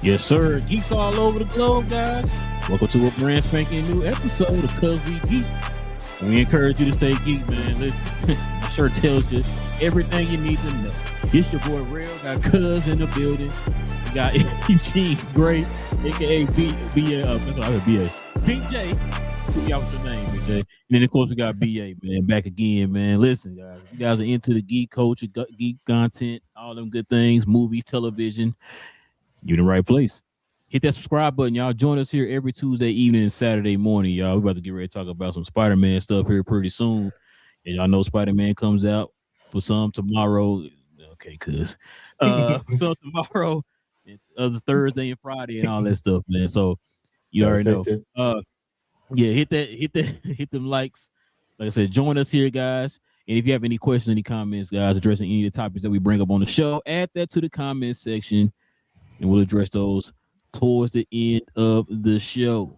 Yes, sir. Geeks all over the globe, guys. Welcome to a brand spanking new episode of Cuz We Geek. We encourage you to stay geek, man. Listen, the shirt tells you everything you need to know. It's your boy Real, got Cuz in the building. We got Eugene Gray, aka BJ. Y'all what's your name, BJ? And then of course we got BA, man, back again, man. Listen, guys, if you guys are into the geek culture, geek content, all them good things, movies, television, you're in the right place. Hit that subscribe button, y'all. Join us here every Tuesday evening and Saturday morning, y'all. We're about to get ready to talk about some Spider-Man stuff here pretty soon. And y'all know Spider-Man comes out for some tomorrow. Okay, cuz. So tomorrow, Thursday and Friday and all that stuff, man. So you already know. Yeah, hit them likes. Like I said, join us here, guys. And if you have any questions, any comments, guys, addressing any of the topics that we bring up on the show, add that to the comment section, and we'll address those towards the end of the show.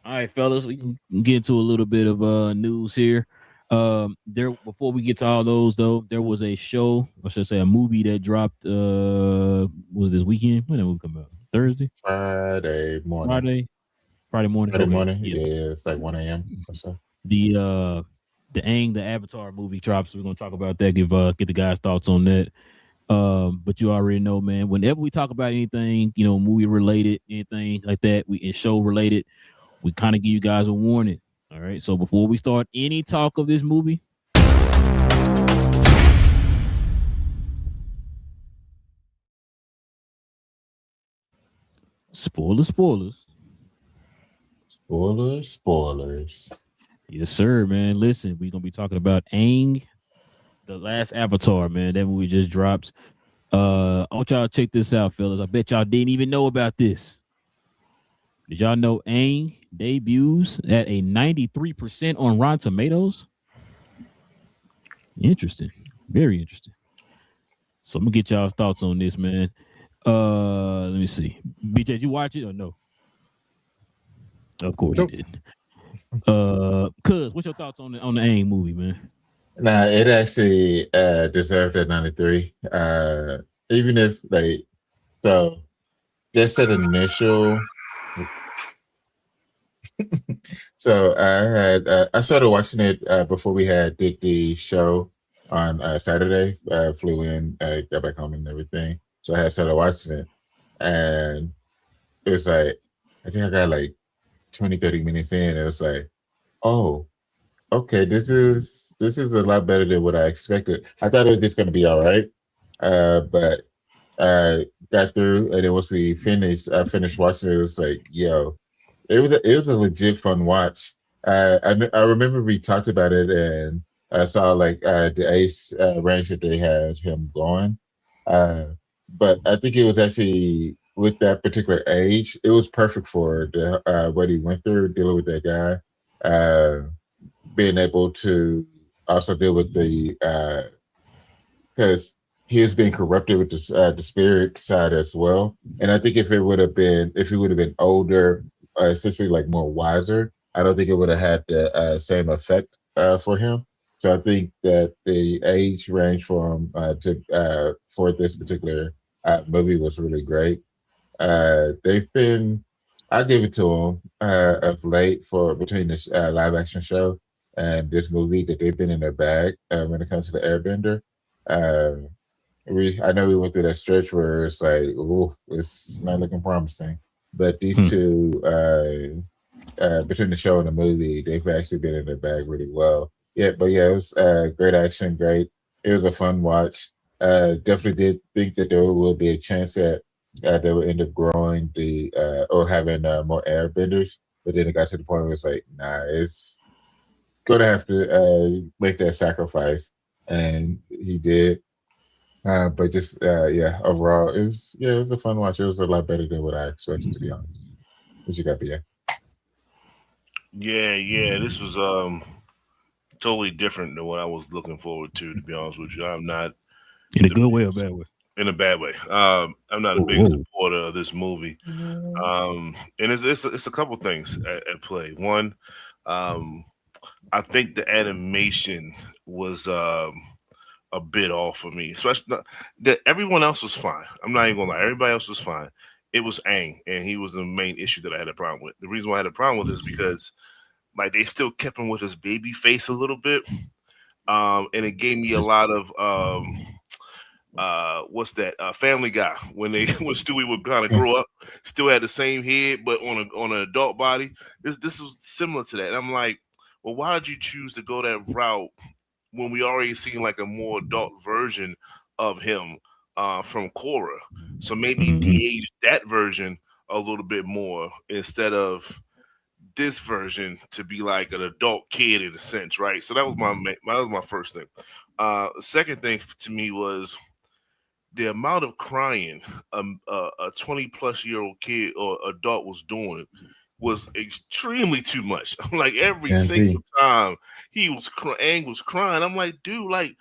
All right, fellas, we can get into a little bit of news here. There before we get to all those though, there was a show, or should I say a movie that dropped was this weekend? When did it come out? Thursday? Friday morning. Friday morning. Friday morning. Yeah, it's like 1 a.m. or so. The Aang, the Avatar movie drops. So we're gonna talk about that. Get the guys' thoughts on that. But you already know, man, whenever we talk about anything, movie related, anything like that, and show related, we kind of give you guys a warning. All right. So before we start any talk of this movie, spoilers. Yes, sir, man. Listen, we're gonna be talking about Aang, the last Avatar, man. That movie just dropped. I want y'all to check this out, fellas. I bet y'all didn't even know about this. Did y'all know Aang debuts at a 93% on Rotten Tomatoes? Interesting. Very interesting. So I'm gonna get y'all's thoughts on this, man. Let me see. BJ, did you watch it or no? Of course you didn't. Cuz, what's your thoughts on the Aang movie, man? Nah, it actually deserved a 93. Even if so just at initial. So I started watching it before we had Geek'D show on Saturday. Flew in, got back home and everything. So I had started watching it, and it was like I think I got like 20-30 minutes in. It was like, oh, okay, this is a lot better than what I expected. I thought it was just going to be all right, but got through, and then once we finished, I finished watching it. It was like, yo, it was a legit fun watch. I remember we talked about it, and I saw like the ace range that they had him going, but I think it was actually with that particular age, it was perfect for what he went through dealing with that guy, being able to also deal with the because he was being corrupted with the spirit side as well. And I think if he would have been older, essentially like more wiser, I don't think it would have had the same effect for him. So I think that the age range for him for this particular movie was really great. They've been, I give it to them of late for between this live action show and this movie that they've been in their bag when it comes to the Airbender. I know we went through that stretch where it's like, oh, it's not looking promising. But these two, between the show and the movie, they've actually been in their bag really well. Yeah, but yeah, it was great action, great. It was a fun watch. Definitely did think that there will be a chance that they will end up growing or having more airbenders. But then it got to the point where it's like, nah, it's gonna have to make that sacrifice, and he did. But just overall, it was a fun watch. It was a lot better than what I expected, to be honest. What you got, BA? Yeah. This was totally different than what I was looking forward to be honest with you. I'm not in a good way or bad way. In a bad way. I'm not a big supporter of this movie. And it's a couple things at play. One, I think the animation was a bit off for me, especially that everyone else was fine. I'm not even gonna lie, everybody else was fine. it was Aang, and he was the main issue that I had a problem with. The reason why I had a problem with is because like they still kept him with his baby face a little bit, and it gave me a lot of what's that Family Guy when they when Stewie would kind of grow up, still had the same head but on an adult body. This was similar to that. And I'm like, well, why did you choose to go that route when we already seen like a more adult version of him from Korra? So maybe de-age that version a little bit more instead of this version to be like an adult kid in a sense, right? So that was my first thing. Second thing to me was the amount of crying a 20-plus-year-old kid or adult was doing was extremely too much. Like every single time Aang was crying, I'm like, dude, like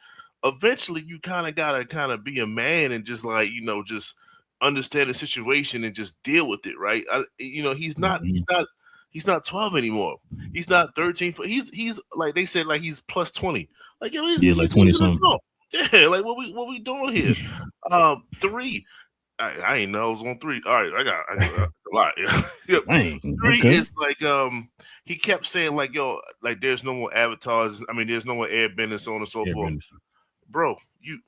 eventually you kind of gotta kind of be a man and just like just understand the situation and just deal with it, right? He's not 12 anymore. He's not 13. He's like they said, like he's plus 20. Like he's like 20 something. Yeah, like what we doing here? 3. I ain't know I was on 3. All right, I got a lot. Yep. Dang, 3 okay. is like he kept saying like like there's no more avatars. I mean there's no more airbending, so on and so forth. Bro, you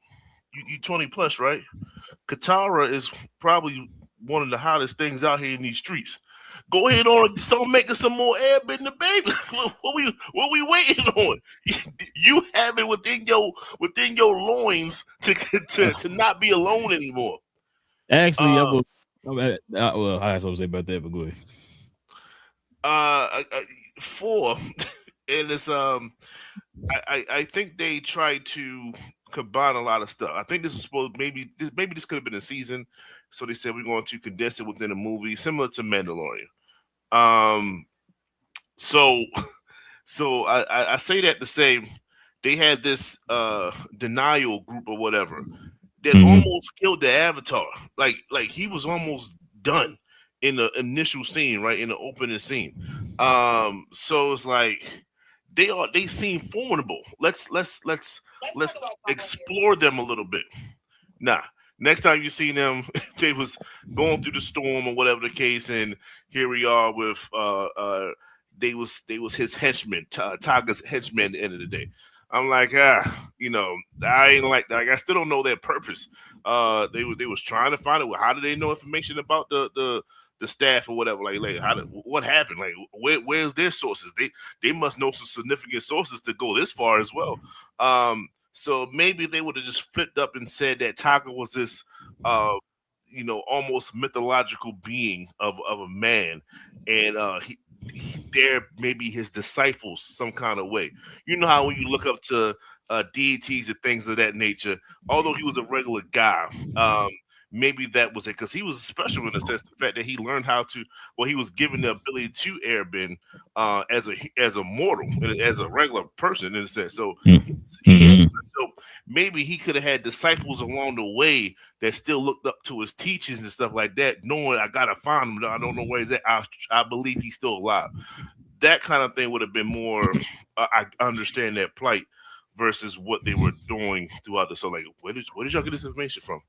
20 plus, right? Katara is probably one of the hottest things out here in these streets. Go ahead on, start making some more airbending, baby. what we waiting on? You have it within your loins to not be alone anymore. Actually, I will. Well, I have something to say about that, but go ahead. 4, and it's I think they tried to combine a lot of stuff. I think this is supposed maybe this could have been a season, so they said we're going to condense it within a movie, similar to Mandalorian. So I say that to say they had this denial group or whatever that almost killed the Avatar. Like he was almost done in the initial scene, right? In the opening scene. So it's like they seem formidable. Let's explore them a little bit. Nah. Next time you see them, they was going through the storm or whatever the case, and here we are with they was his henchmen, Taga's henchmen at the end of the day. I'm like, I ain't like that. Like, I still don't know their purpose. They was trying to find it. How do they know information about the staff or whatever? Like what happened? Like where's their sources? They must know some significant sources to go this far as well. So maybe they would have just flipped up and said that Taka was this almost mythological being of a man, and they're maybe his disciples some kind of way. You know how when you look up to deities and things of that nature, although he was a regular guy, maybe that was it, because he was special in the sense, the fact that he learned how to, he was given the ability to airbend as a mortal, as a regular person in a sense. So so maybe he could have had disciples along the way that still looked up to his teachings and stuff like that, knowing I gotta find him. I don't know where he's at. I believe he's still alive. That kind of thing would have been more. I understand that plight versus what they were doing throughout the. So like, where did y'all get this information from?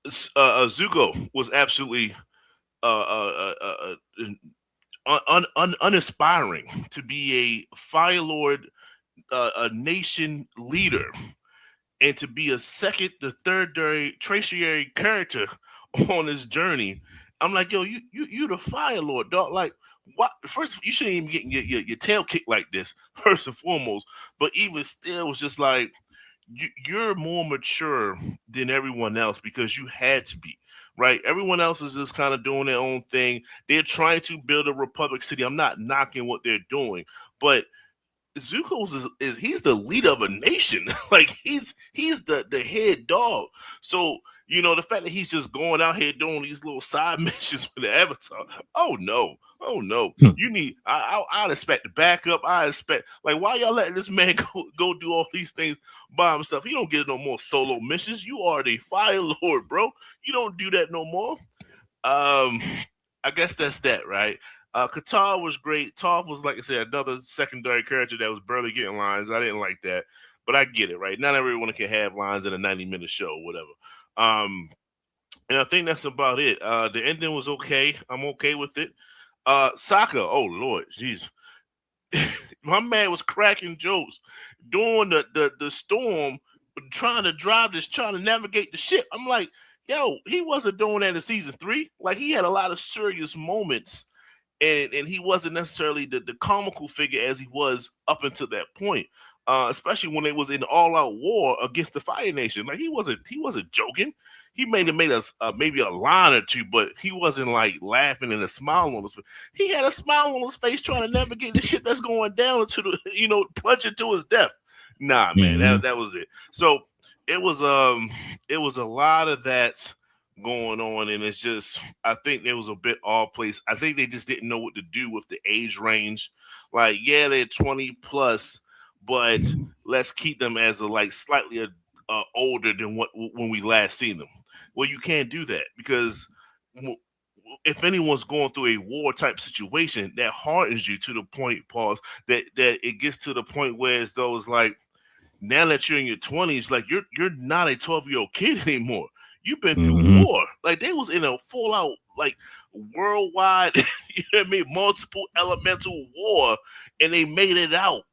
Zuko was absolutely unaspiring to be a Fire Lord, a nation leader, and to be a tertiary character on this journey. I'm like, yo, you the Fire Lord, dog. Like, what? First, you shouldn't even get your tail kicked like this, first and foremost. But even still, it was just like, you're more mature than everyone else because you had to be, right? Everyone else is just kind of doing their own thing. They're trying to build a republic city. I'm not knocking what they're doing, but Zuko is he's the leader of a nation. Like he's the head dog. So the fact that he's just going out here doing these little side missions with the Avatar. Oh no. You need. I'd expect the backup. I expect, like, why y'all letting this man go do all these things by himself? He don't get no more solo missions. You are the Fire Lord, bro. You don't do that no more. I guess that's that, right? Qatar was great. Toph was, like I said, another secondary character that was barely getting lines. I didn't like that, but I get it, right? Not everyone can have lines in a 90-minute show or whatever. And I think that's about it. The ending was okay. I'm okay with it. Sokka, oh Lord, jeez. My man was cracking jokes during the storm, trying to drive this, trying to navigate the ship. I'm like, yo, he wasn't doing that in season 3. Like he had a lot of serious moments, and he wasn't necessarily the comical figure as he was up until that point. Especially when it was in all out war against the Fire Nation. Like he wasn't joking. He made us maybe a line or two, but he wasn't like laughing and a smile on his face. He had a smile on his face trying to navigate the ship that's going down into the plunging to his death. Nah, man, that was it. So it was a lot of that going on, and it's just I think there was a bit off place. I think they just didn't know what to do with the age range. Like, yeah, they're 20 plus, but let's keep them as a like slightly older than what when we last seen them. Well, you can't do that because if anyone's going through a war type situation, that hardens you to the point, pause, that it gets to the point where it's those like now that you're in your 20s, like you're not a 12-year-old kid anymore. You've been through war. Like they was in a full out like worldwide, you know what I mean, multiple elemental war, and they made it out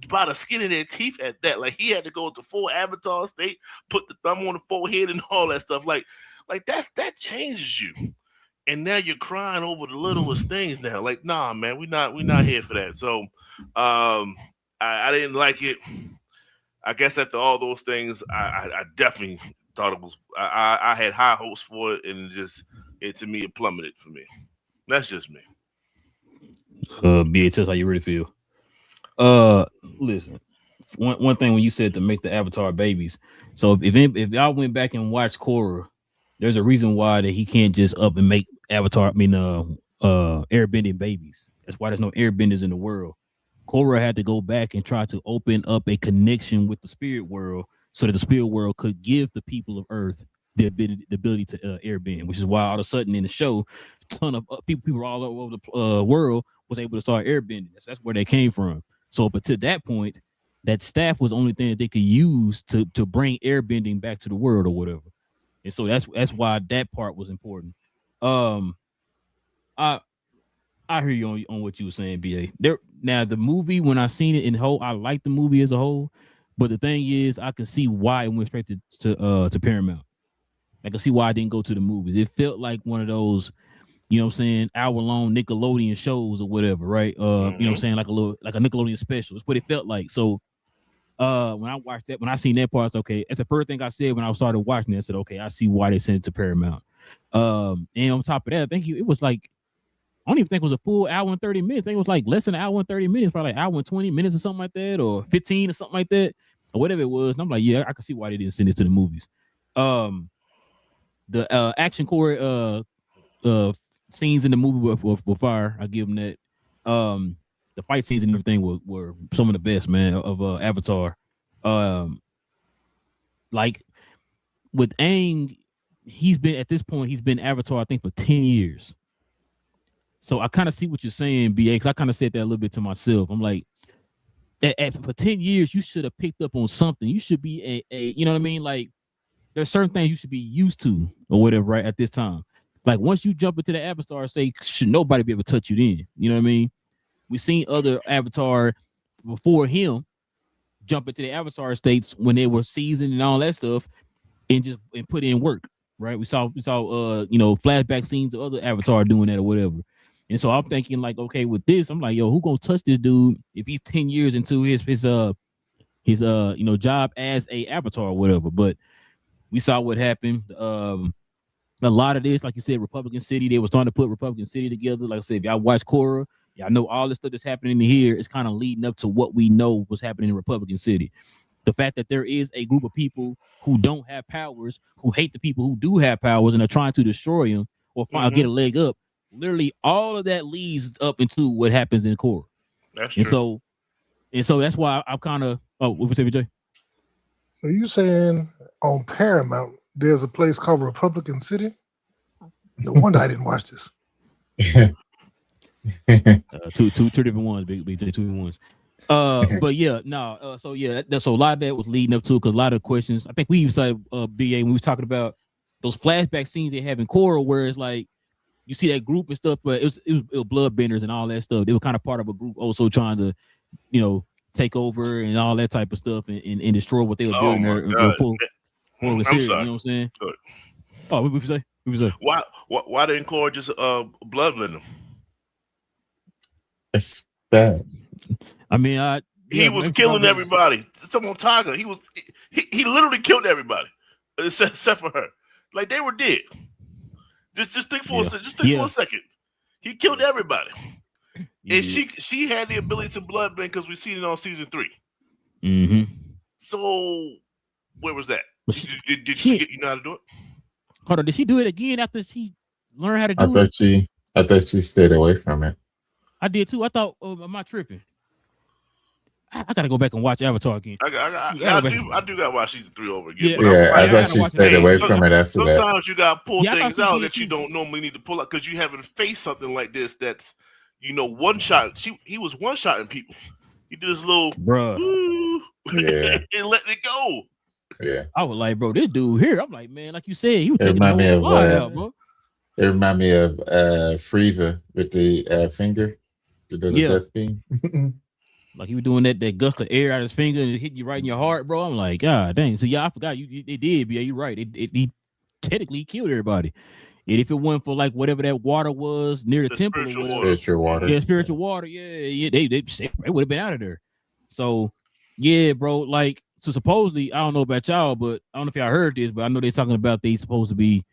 by the skin of their teeth at that. Like he had to go to full avatar state, put the thumb on the forehead and all that stuff. Like that changes you. And now you're crying over the littlest things now. Like, nah, man, we're not here for that. So I didn't like it. I guess after all those things, I definitely thought it was I had high hopes for it, and it to me it plummeted for me. That's just me. BA, tell us how you really feel. Listen, one thing when you said to make the Avatar babies. So if y'all went back and watched Korra, there's a reason why that he can't just up and make Avatar. I mean, airbending babies. That's why there's no airbenders in the world. Korra had to go back and try to open up a connection with the spirit world so that the spirit world could give the people of Earth the ability to airbend, which is why all of a sudden in the show, a ton of people all over the world was able to start airbending. That's where they came from. So, but to that point, that staff was the only thing that they could use to bring airbending back to the world or whatever. And so that's why that part was important. I hear you on what you were saying, BA. There now the movie, when I seen it in whole, I like the movie as a whole. But the thing is, I can see why it went straight to Paramount. I can see why I didn't go to the movies. It felt like one of those, you know what I'm saying, hour-long Nickelodeon shows or whatever, right? You know what I'm saying, like a Nickelodeon special. It's what it felt like. So when I watched that, when I seen that part, it's okay. That's the first thing I said when I started watching it. I said, okay, I see why they sent it to Paramount. And on top of that, I think it was like, I don't even think it was a full hour and 30 minutes. I think it was like less than an hour and 30 minutes, probably like hour and 20 minutes or something like that, or 15 or something like that, or whatever it was. And I'm like, yeah, I can see why they didn't send this to the movies. The action core scenes in the movie were fire. I give them that. The fight scenes and everything were some of the best, man, of Avatar. Like with Aang, he's been Avatar, I think, for 10 years. So I kind of see what you're saying, BA, because I kind of said that a little bit to myself. I'm like, for 10 years, you should have picked up on something. You should be you know what I mean? Like, there's certain things you should be used to or whatever, right, at this time. Like, once you jump into the Avatar state, should nobody be able to touch you then? You know what I mean? We've seen other Avatar before him jump into the Avatar states when they were seasoned and all that stuff and put in work, right? We saw flashback scenes of other Avatar doing that or whatever. And so I'm thinking, like, okay, with this, I'm like, yo, who gonna touch this dude if he's 10 years into his job as a Avatar or whatever? But we saw what happened. A lot of this, like you said, Republican City, they were starting to put Republican City together. Like I said, if y'all watch Korra, y'all know all the stuff that's happening here is kind of leading up to what we know was happening in Republican City. The fact that there is a group of people who don't have powers, who hate the people who do have powers and are trying to destroy them or get a leg up. Literally, all of that leads up into what happens in Korra. That's true. And so that's why I'm kind of. Oh, what was it, Jay? So you saying on Paramount there's a place called Republican City? No wonder I didn't watch this. Two different ones, big J, two different ones. But yeah, no. So a lot of that was leading up to because a lot of questions. I think we even said BA when we were talking about those flashback scenes they have in Korra, where it's like you see that group and stuff, but it was bloodbenders and all that stuff. They were kind of part of a group also trying to, take over and all that type of stuff and destroy what they were building there. I'm Syria, sorry. you know what I'm saying? Good. Oh, what would you say? Why didn't Korra just bloodblend him? It's bad. I mean, he was killing everybody. Someone Tiger. He literally killed everybody except for her. Like they were dead. Just think for a second. He killed everybody. And she had the ability to bloodbend because we seen it on season 3. Mm-hmm. So where was that? Did she forget you know how to do it? Hold on, did she do it again after she learned how to do it? I thought she stayed away from it. I did too. I thought, am I tripping? I gotta go back and watch Avatar again. I do gotta watch season 3 over again. I thought she stayed away from it after that. Sometimes you gotta pull things out that you don't normally need to pull out because you haven't faced something like this that's one shot. He was one shotting people. He did his little and letting it go. Yeah, I was like, bro, this dude here. I'm like, man, like you said, he was taking the whole squad out, bro. It reminded me of Frieza with the finger, the death beam. Like he was doing that gust of air out of his finger and it hit you right in your heart, bro. I'm like, God dang. So I forgot they did. Yeah, you're right. He technically killed everybody. And if it wasn't for like whatever that water was near the temple, spiritual water. Yeah, spiritual water. Yeah, they would have been out of there. So yeah, bro. Like, so supposedly, I don't know about y'all, but I don't know if y'all heard this, but I know they're talking about they supposed to be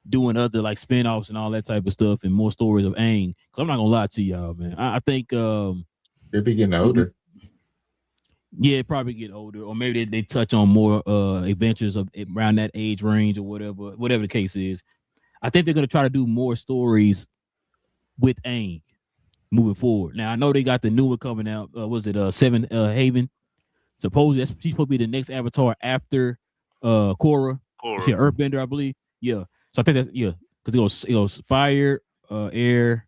doing other like spinoffs and all that type of stuff and more stories of Aang. Cause I'm not gonna lie to y'all, man. I think they'll be getting older. Yeah, probably get older, or maybe they touch on more adventures of around that age range or whatever the case is. I think they're gonna try to do more stories with Aang moving forward. Now I know they got the new one coming out. Was it Seven Haven? Supposedly she's supposed to be the next Avatar after Korra. She's an Earthbender, I believe. Yeah. So I think that's because it goes fire, air,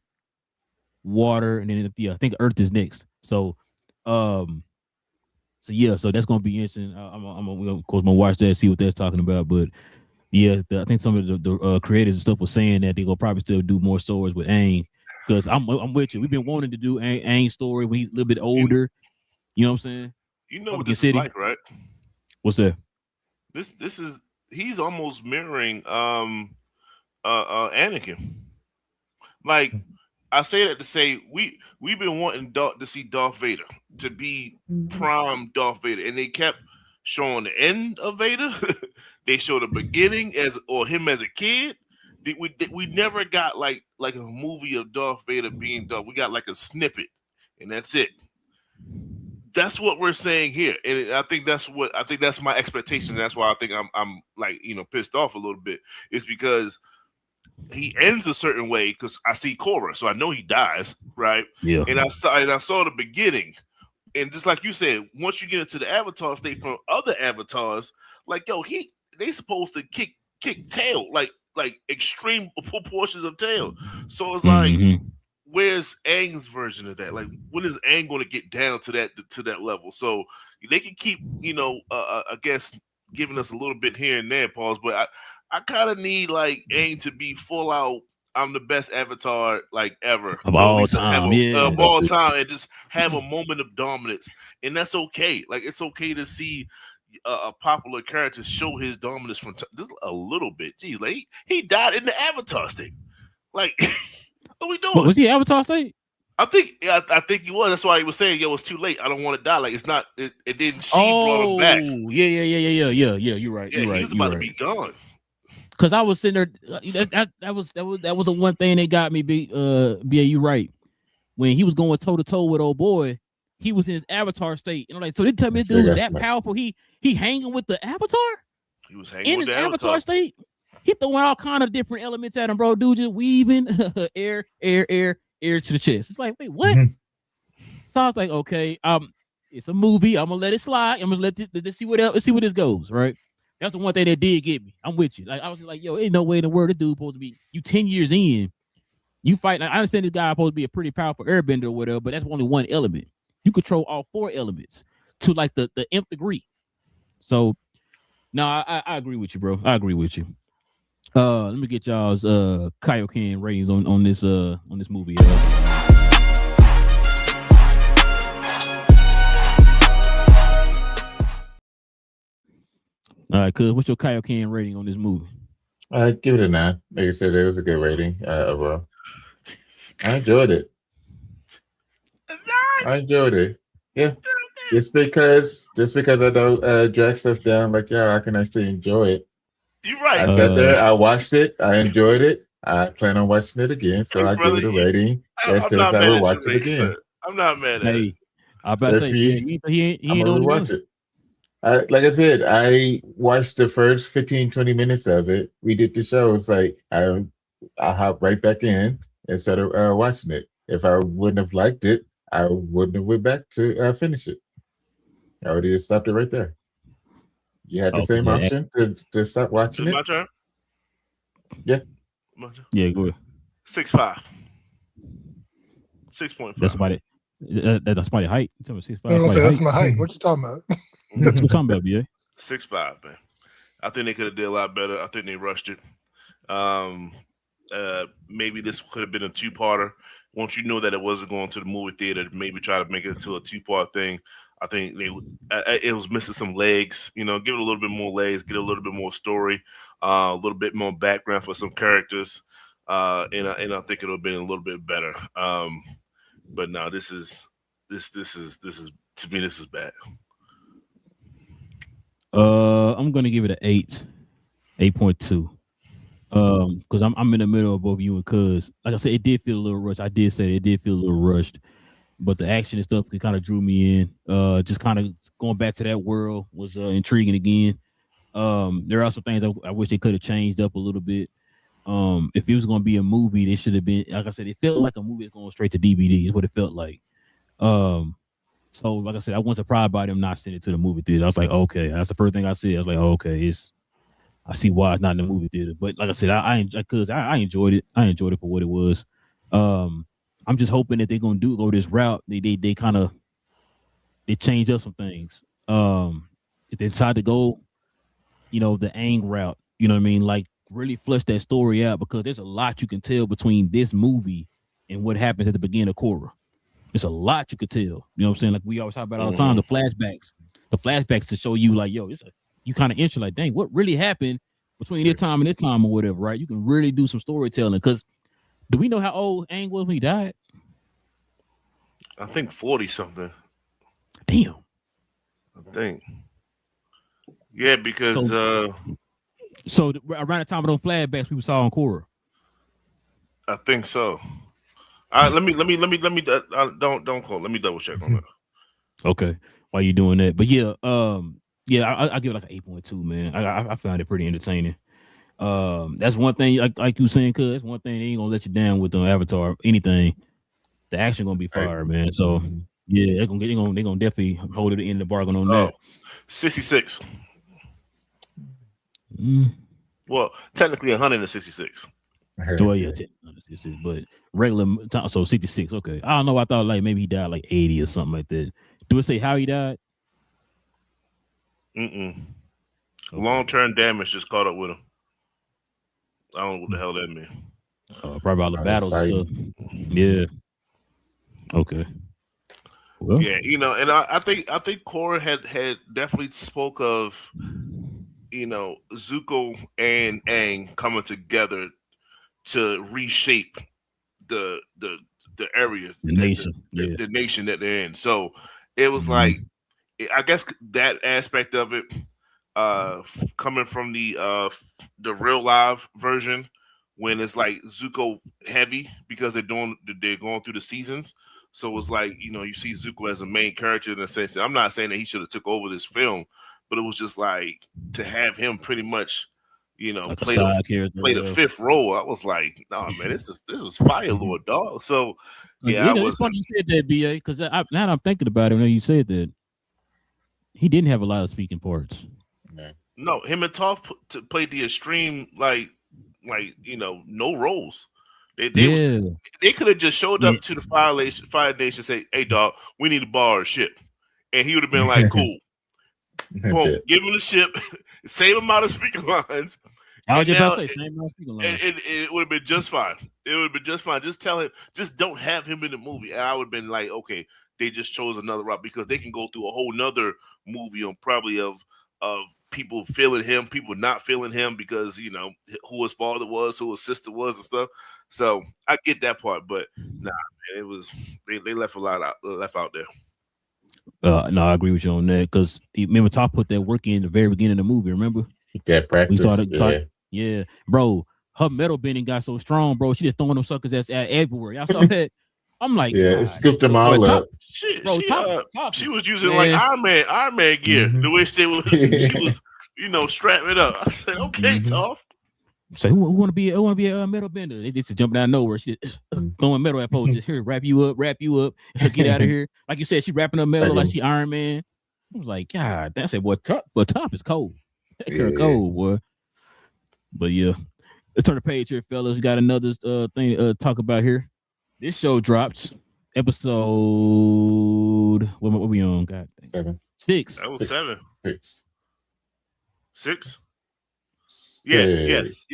water, and then I think Earth is next. So so that's gonna be interesting. I'm of course gonna watch that, see what that's talking about. But yeah, I think some of the creators and stuff was saying that they're gonna probably still do more stories with Aang. Because I'm with you. We've been wanting to do Aang's story when he's a little bit older. You know what I'm saying? You know what this is like, right? What's that? He's almost mirroring Anakin. Like I say that to say we've been wanting to see Darth Vader to be prime Darth Vader, and they kept showing the end of Vader. They showed the beginning him as a kid. We never got like a movie of Darth Vader being Darth. We got like a snippet, and that's it. That's what we're saying here, and I think that's my expectation. That's why I think I'm like pissed off a little bit. Is because he ends a certain way because I see Korra, so I know he dies, right? Yeah. And I saw the beginning, and just like you said, once you get into the Avatar state from other avatars, like they supposed to kick tail, like extreme proportions of tail. So it's like, where's Aang's version of that? Like, when is Aang going to get down to that level? So they can keep, I guess, giving us a little bit here and there, pause. But I kind of need like Aang to be full out. I'm the best Avatar like ever of all time, of all time, and just have a moment of dominance, and that's okay. Like it's okay to see a popular character show his dominance from just a little bit. Geez, like he died in the Avatar state. Like, what are we doing? What, was he Avatar state? I think he was. That's why he was saying, "Yo, it's too late. I don't want to die." Like it's not. It didn't. She brought him back. Yeah. You're right. Yeah, he was about to be gone. Because I was sitting there. That was the one thing that got me. You right. When he was going toe to toe with old boy, he was in his Avatar state. Like, so they tell me this dude that powerful. He hanging with the Avatar. He was hanging with the Avatar state. He throwing all kind of different elements at him, bro. Dude just weaving air to the chest. It's like, wait, what? So I was like, okay, it's a movie. I'm gonna let it slide. I'm gonna let's see where this goes, right? That's the one thing that did get me. I'm with you. Like I was like, yo, ain't no way in the world this dude supposed to be. You 10 years in, you fight. I understand this guy supposed to be a pretty powerful airbender or whatever, but that's only one element. You control all 4 elements to like the nth degree. So, no, I agree with you, bro. I agree with you. Let me get y'all's Kaioken ratings on this movie. All right, cuz what's your Kaioken rating on this movie? I give it a 9. Like I said, it was a good rating overall. I enjoyed it. Yeah. Just because I don't drag stuff down, like I can actually enjoy it. You're right. I sat there, I watched it, I enjoyed it. I plan on watching it again, so Hey, I give brother, it a rating that I'm says not I mad will at watch your it rating, again. sir. I'm not mad at it. Hey, I about to say, he I'm ain't gonna only rewatch it. Like I said, I watched the first 15, 20 minutes of it. We did the show. It's like I hop right back in and started watching it. If I wouldn't have liked it, I wouldn't have went back to finish it. I already just stopped it right there. You had the same option to stop watching It's my it. turn. Yeah. My turn. Yeah, go ahead. 6.5. 6.5. That's somebody. That's somebody height. You talking about 6'5"? I was gonna say that's height. my height. What you talking about? What you talking about, BA? 6.5, man. I think they could have did a lot better. I think they rushed it. Maybe this could have been a two-parter. Once you know that it wasn't going to the movie theater, maybe try to make it into a two-part thing. I think it was missing some legs. Give it a little bit more legs, get a little bit more story, a little bit more background for some characters, and I think it'll have been a little bit better. But no, this is to me, this is bad. I'm gonna give it an 8.2. Because I'm in the middle of both you and Cuz. Like I said, it did feel a little rushed. I did say it did feel a little rushed, but the action and stuff kind of drew me in. Just kind of going back to that world was intriguing again. There are some things I wish they could have changed up a little bit. If it was going to be a movie, they should have been, like I said, it felt like a movie that's going straight to DVD. Is what it felt like. So like I said, I wasn't surprised by them not sending it to the movie theater. I was like, okay, that's the first thing I said. I was like, okay, I see why it's not in the movie theater. But like I said, I enjoyed it. I enjoyed it for what it was. I'm just hoping that they're gonna go this route. They kind of changed up some things. If they decide to go, the Aang route, you know what I mean, like really flesh that story out, because there's a lot you can tell between this movie and what happens at the beginning of Korra. There's a lot you could tell. You know what I'm saying? Like we always talk about all the time, the flashbacks to show you like, yo, you kind of interested, like, dang, what really happened between this time and this time or whatever, right? You can really do some storytelling. Because do we know how old Aang was when he died? I think 40 something. Damn. I think. Yeah, because so around the time of those flashbacks we saw on Korra. I think so. Let me don't call. Let me double check on that. Okay, while you doing that, but yeah, I give it like an 8.2, man. I found it pretty entertaining. That's one thing, like you saying, cuz that's one thing they ain't gonna let you down with on Avatar. Anything, the action gonna be fire, man. So yeah, they're gonna definitely hold it in the bargain on that. 66. Mm. Well, technically 166. Well, yeah, but regular time, so 66. Okay, I don't know. I thought like maybe he died like 80 or something like that. Do it say how he died? Okay. Long-term damage just caught up with him. I don't know what the hell that means. Probably all the battles and stuff. Yeah. Okay. Well. Yeah, and I think Korra had definitely spoke of, Zuko and Aang coming together to reshape the area, the nation, the nation that they're in. So it was like, I guess that aspect of it, coming from the real live version, when it's like Zuko heavy because they're going through the seasons. So it's like, you see Zuko as a main character in a sense. I'm not saying that he should have took over this film, but it was just like to have him pretty much, like play the fifth role. I was like, nah, man, this is Fire Lord, dog. So yeah, it's funny you said that, BA, because now that I'm thinking about it, when you said that, he didn't have a lot of speaking parts. No, him and Toph played the extreme, like no roles. They could have just showed up to the Fire Nation, say, "Hey, dog, we need to borrow a ship," and he would have been like, "Cool." Boom, give him the ship, same amount of speaking lines, I was And just about now to say same speaking line. it would have been just fine. It would have been just fine. Just tell him, just don't have him in the movie. And I would have been like, okay, they just chose another route because they can go through a whole nother movie on probably of people feeling him, people not feeling him because who his father was, who his sister was, and stuff. So I get that part, but nah, man, it was they left a lot out there. No, I agree with you on that because remember Top put that work in the very beginning of the movie. Remember? That practice. Yeah, bro. Her metal bending got so strong, bro. She just throwing them suckers at everywhere. Y'all saw that? I'm like, yeah, it scooped them all up. She was using like Iron Man gear. The way she was, strapping up. I said, okay, Toph. So who want to be a metal bender? They just jumping out of nowhere. She throwing metal at folks. Just here, wrap you up, get out of here. Like you said, she wrapping up metal like she Iron Man. I was like, God, that's it, boy. Top is cold. That girl cold, boy. But yeah, let's turn the page here, fellas. We got another thing to talk about here. This show drops episode. What we on? God, 7. 6. That was 7. 6. Yeah. Yes.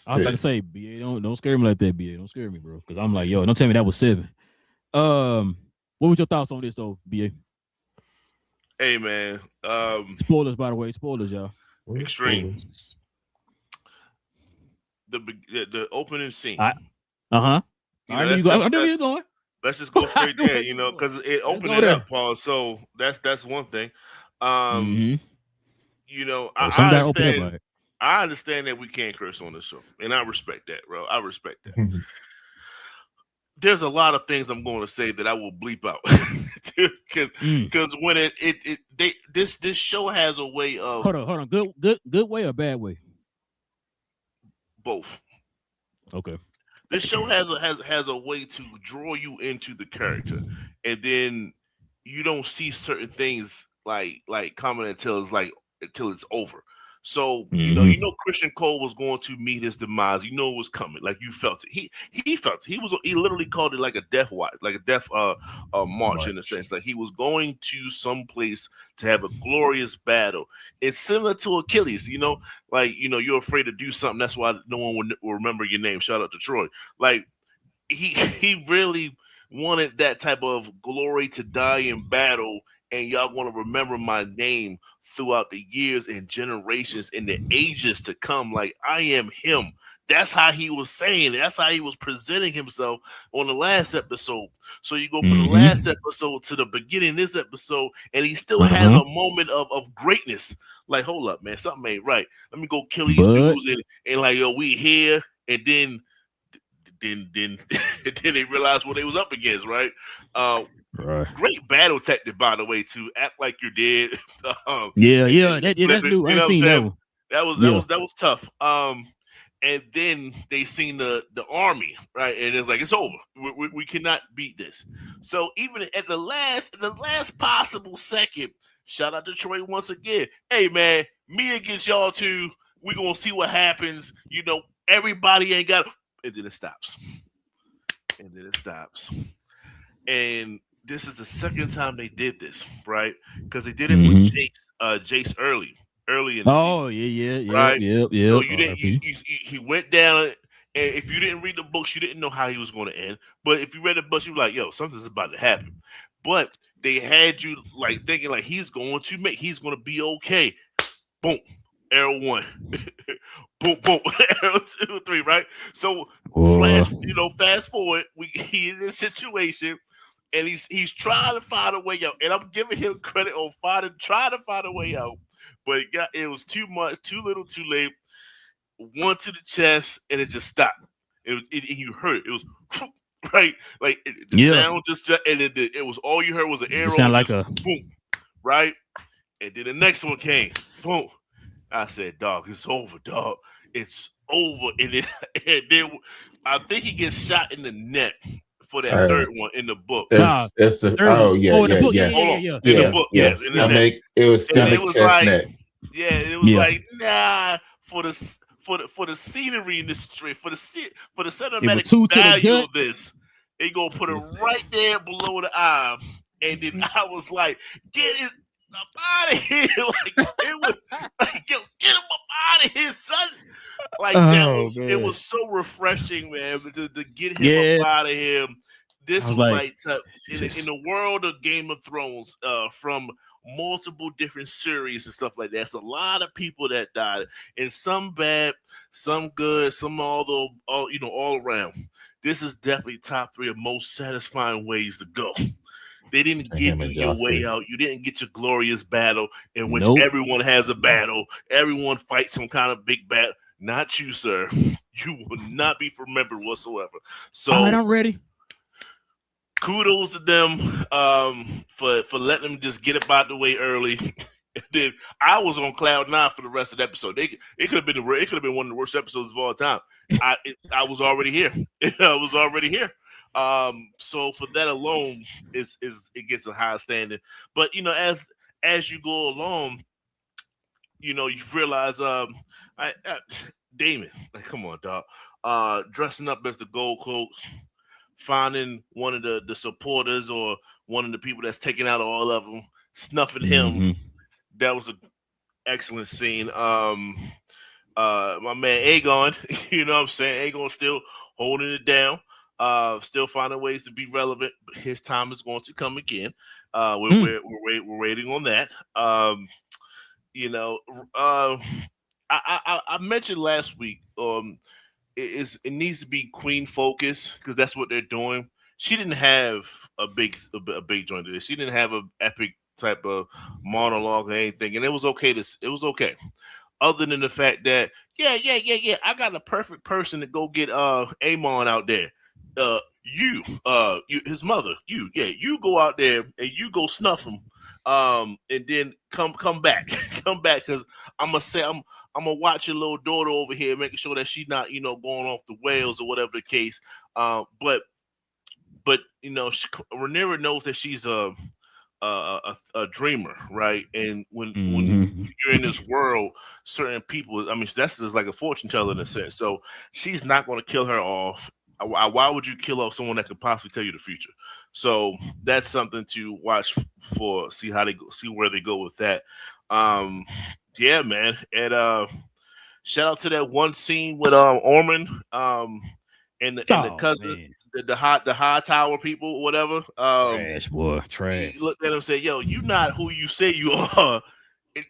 I was about to say, BA, don't scare me like that, BA. Don't scare me, bro. Because I'm like, yo, don't tell me that was 7. What was your thoughts on this though, BA? Hey man. Spoilers, by the way. Spoilers, y'all. Extreme. The opening scene. I knew you were going. Let's just go straight there, because it opened it up, Paul. So that's one thing. I understand. I understand that we can't curse on the show, and I respect that, bro. I respect that. There's a lot of things I'm going to say that I will bleep out because when this show has a way of hold on, good way or bad way? Both. Okay. This show has a way to draw you into the character, and then you don't see certain things like coming until it's over. So you know Christian Cole was going to meet his demise. You know it was coming. Like you felt it. He felt it. He literally called it like a death watch, like a death march in a sense. Like he was going to some place to have a glorious battle. It's similar to Achilles. You're afraid to do something. That's why no one will remember your name. Shout out to Troy. Like he really wanted that type of glory to die in battle, and y'all want to remember my name throughout the years and generations and the ages to come. Like I am him. That's how he was saying it. That's how he was presenting himself on the last episode. So you go from the last episode to the beginning of this episode, and he still has a moment of greatness. Like, hold up, man, something ain't right. Let me go kill these dudes and like, yo, we here. And then they realized what they was up against, right? Great battle tactic, by the way, to act like you're dead. That's new. I seen that one. That was tough. And then they seen the army, right? And it's like, it's over. We cannot beat this. So even at the last possible second, shout out to Troy once again. Hey man, me against y'all two. We gonna see what happens. Everybody ain't got. And then it stops. And this is the second time they did this, right? Because they did it with Jace early in the season. Oh, yeah. Right? Yeah. So you didn't. He went down, and if you didn't read the books, you didn't know how he was going to end. But if you read the books, you were like, "Yo, something's about to happen." But they had you like thinking like he's going to be okay. Boom, arrow 1. Boom, arrow 2, 3. Right. So fast forward. He in this situation. And he's trying to find a way out, and I'm giving him credit on trying to find a way out, but it was too much, too little, too late. One to the chest, and it just stopped. You heard it. It was right, like the sound just, and it was all you heard was an arrow. Sound like a boom, right, and then the next one came, boom. I said, "Dog, it's over, dog. It's over." And then I think he gets shot in the neck. For that third one in the book. It's the In the book, yes. It was stomach, chest, neck. Yeah, it was like, nah, for the scenery in the street, for the cinematic value of this, they gonna put it right there below the eye. And then I was like, get it. up out of here. Like it was like get him up out of here, son. Like it was so refreshing, man, to get him up out of him. This was like in the world of Game of Thrones, from multiple different series and stuff like that. It's a lot of people that died, and some bad, some good, some all around. This is definitely top 3 of most satisfying ways to go. They didn't give you your way out. You didn't get your glorious battle in which everyone has a battle. Everyone fights some kind of big battle. Not you, sir. You will not be remembered whatsoever. So all right, I'm ready. Kudos to them for letting them just get it out the way early. Then I was on cloud 9 for the rest of the episode. It could have been one of the worst episodes of all time. I was already here. I was already here. So for that alone, it gets a high standard. But as you go along, you realize Damon, like, come on, dog. Dressing up as the Gold Cloak, finding one of the supporters or one of the people that's taking out all of them, snuffing him. That was an excellent scene. My man Aegon, you know what I'm saying? Aegon still holding it down, still finding ways to be relevant. But his time is going to come again. We're waiting on that. I mentioned last week. It needs to be Queen focus because that's what they're doing. She didn't have a big joint to this. She didn't have an epic type of monologue or anything, and it was okay. It was okay, other than the fact that I got the perfect person to go get Aemon out there. You his mother. You go out there and you go snuff him. And then come back, because I'm gonna watch your little daughter over here, making sure that she's not, going off the whales or whatever the case. But Rhaenyra knows that she's a dreamer, right? And when you're in this world, certain people, I mean, that's just like a fortune teller in a sense. So she's not going to kill her off. Why would you kill off someone that could possibly tell you the future? So that's something to watch for. See where they go with that. Yeah, man. And shout out to that one scene with Ormond and the cousin. Man. The high tower people, or whatever. Trash, boy. Trash. He looked at him and said, "Yo, you not who you say you are."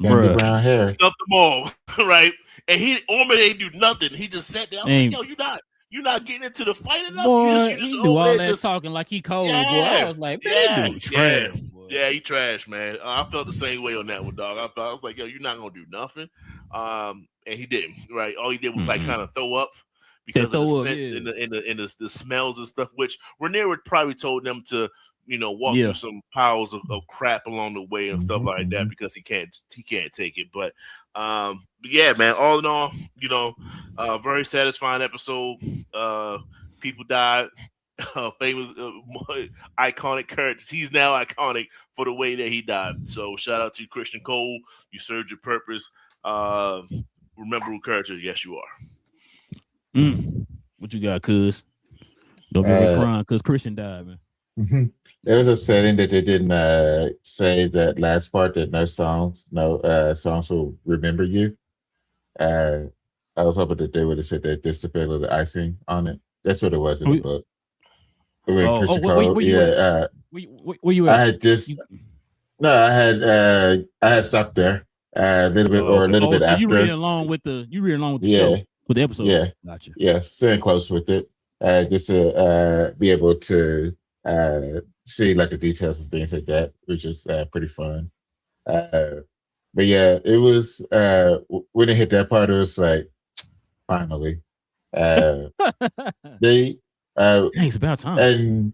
Brown hair. Stuffed them all, right? And Ormond ain't do nothing. He just sat there. I was like, "Yo, you're not getting into the fight enough." Boy, he do all that talking like he cold. Yeah, boy. I was like, man, trash. Yeah, he trash, man. I felt the same way on that one, dog. I was like, "Yo, you're not gonna do nothing," and he didn't. Right? All he did was like kind of throw up. Because of the scent and the smells and stuff, which Rhaenyra probably told them to, walk through some piles of crap along the way and stuff like that because he can't take it. But yeah, man. All in all, very satisfying episode. People died. Famous, iconic characters. He's now iconic for the way that he died. So shout out to Christian Cole. You served your purpose. Remember who character? Yes, you are. What you got, cuz? Don't get me crying because Christian died, man. It was upsetting that they didn't say that last part that no songs will remember you. I was hoping that they would have said that just to put a little icing on it. That's what it was in the book. Where you at? I had I had stopped there a little bit bit after. You read along with the show. With the episode. Yeah. Gotcha. Yeah, staying close with it. Just to be able to see like the details and things like that, which is pretty fun. But yeah, it was when it hit that part, it was like finally. It's about time. And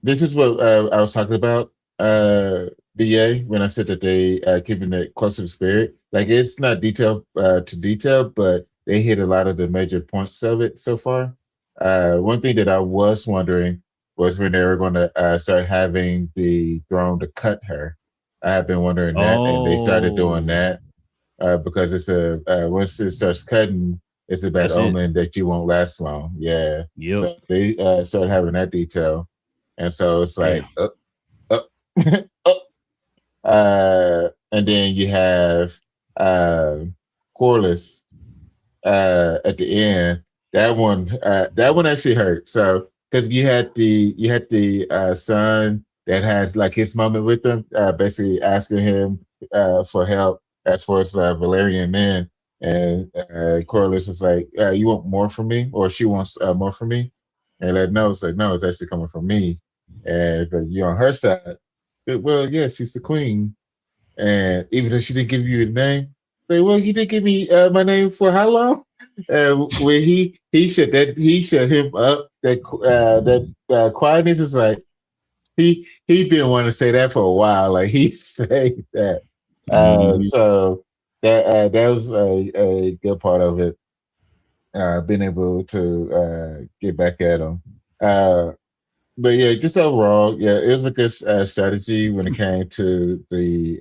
this is what I was talking about, BA, when I said that they keeping it close to the spirit. Like it's not detail to detail, but they hit a lot of the major points of it so far. One thing that I was wondering was when they were going to start having the throne to cut her. I have been wondering that, and they started doing that because it's once it starts cutting, it's a bad omen that you won't last long. Yeah. Yep. So they started having that detail, and so it's like, And then you have Corliss at the end. That one actually hurt. So because you had the son that had like his moment with him, basically asking him for help as far as Valerian men, and Corliss is like, "You want more from me?" Or she wants more from me, and like, no, it's like, no, it's actually coming from me, and it's like, you're on her side. Well, yeah, she's the queen, and even though she didn't give you a name, like, well, you didn't give me my name for how long? When he shut him up. That quietness is like he been wanting to say that for a while. Like he said that. So that was a good part of it. Being able to get back at him. But yeah, just overall, yeah, it was a good strategy when it came to the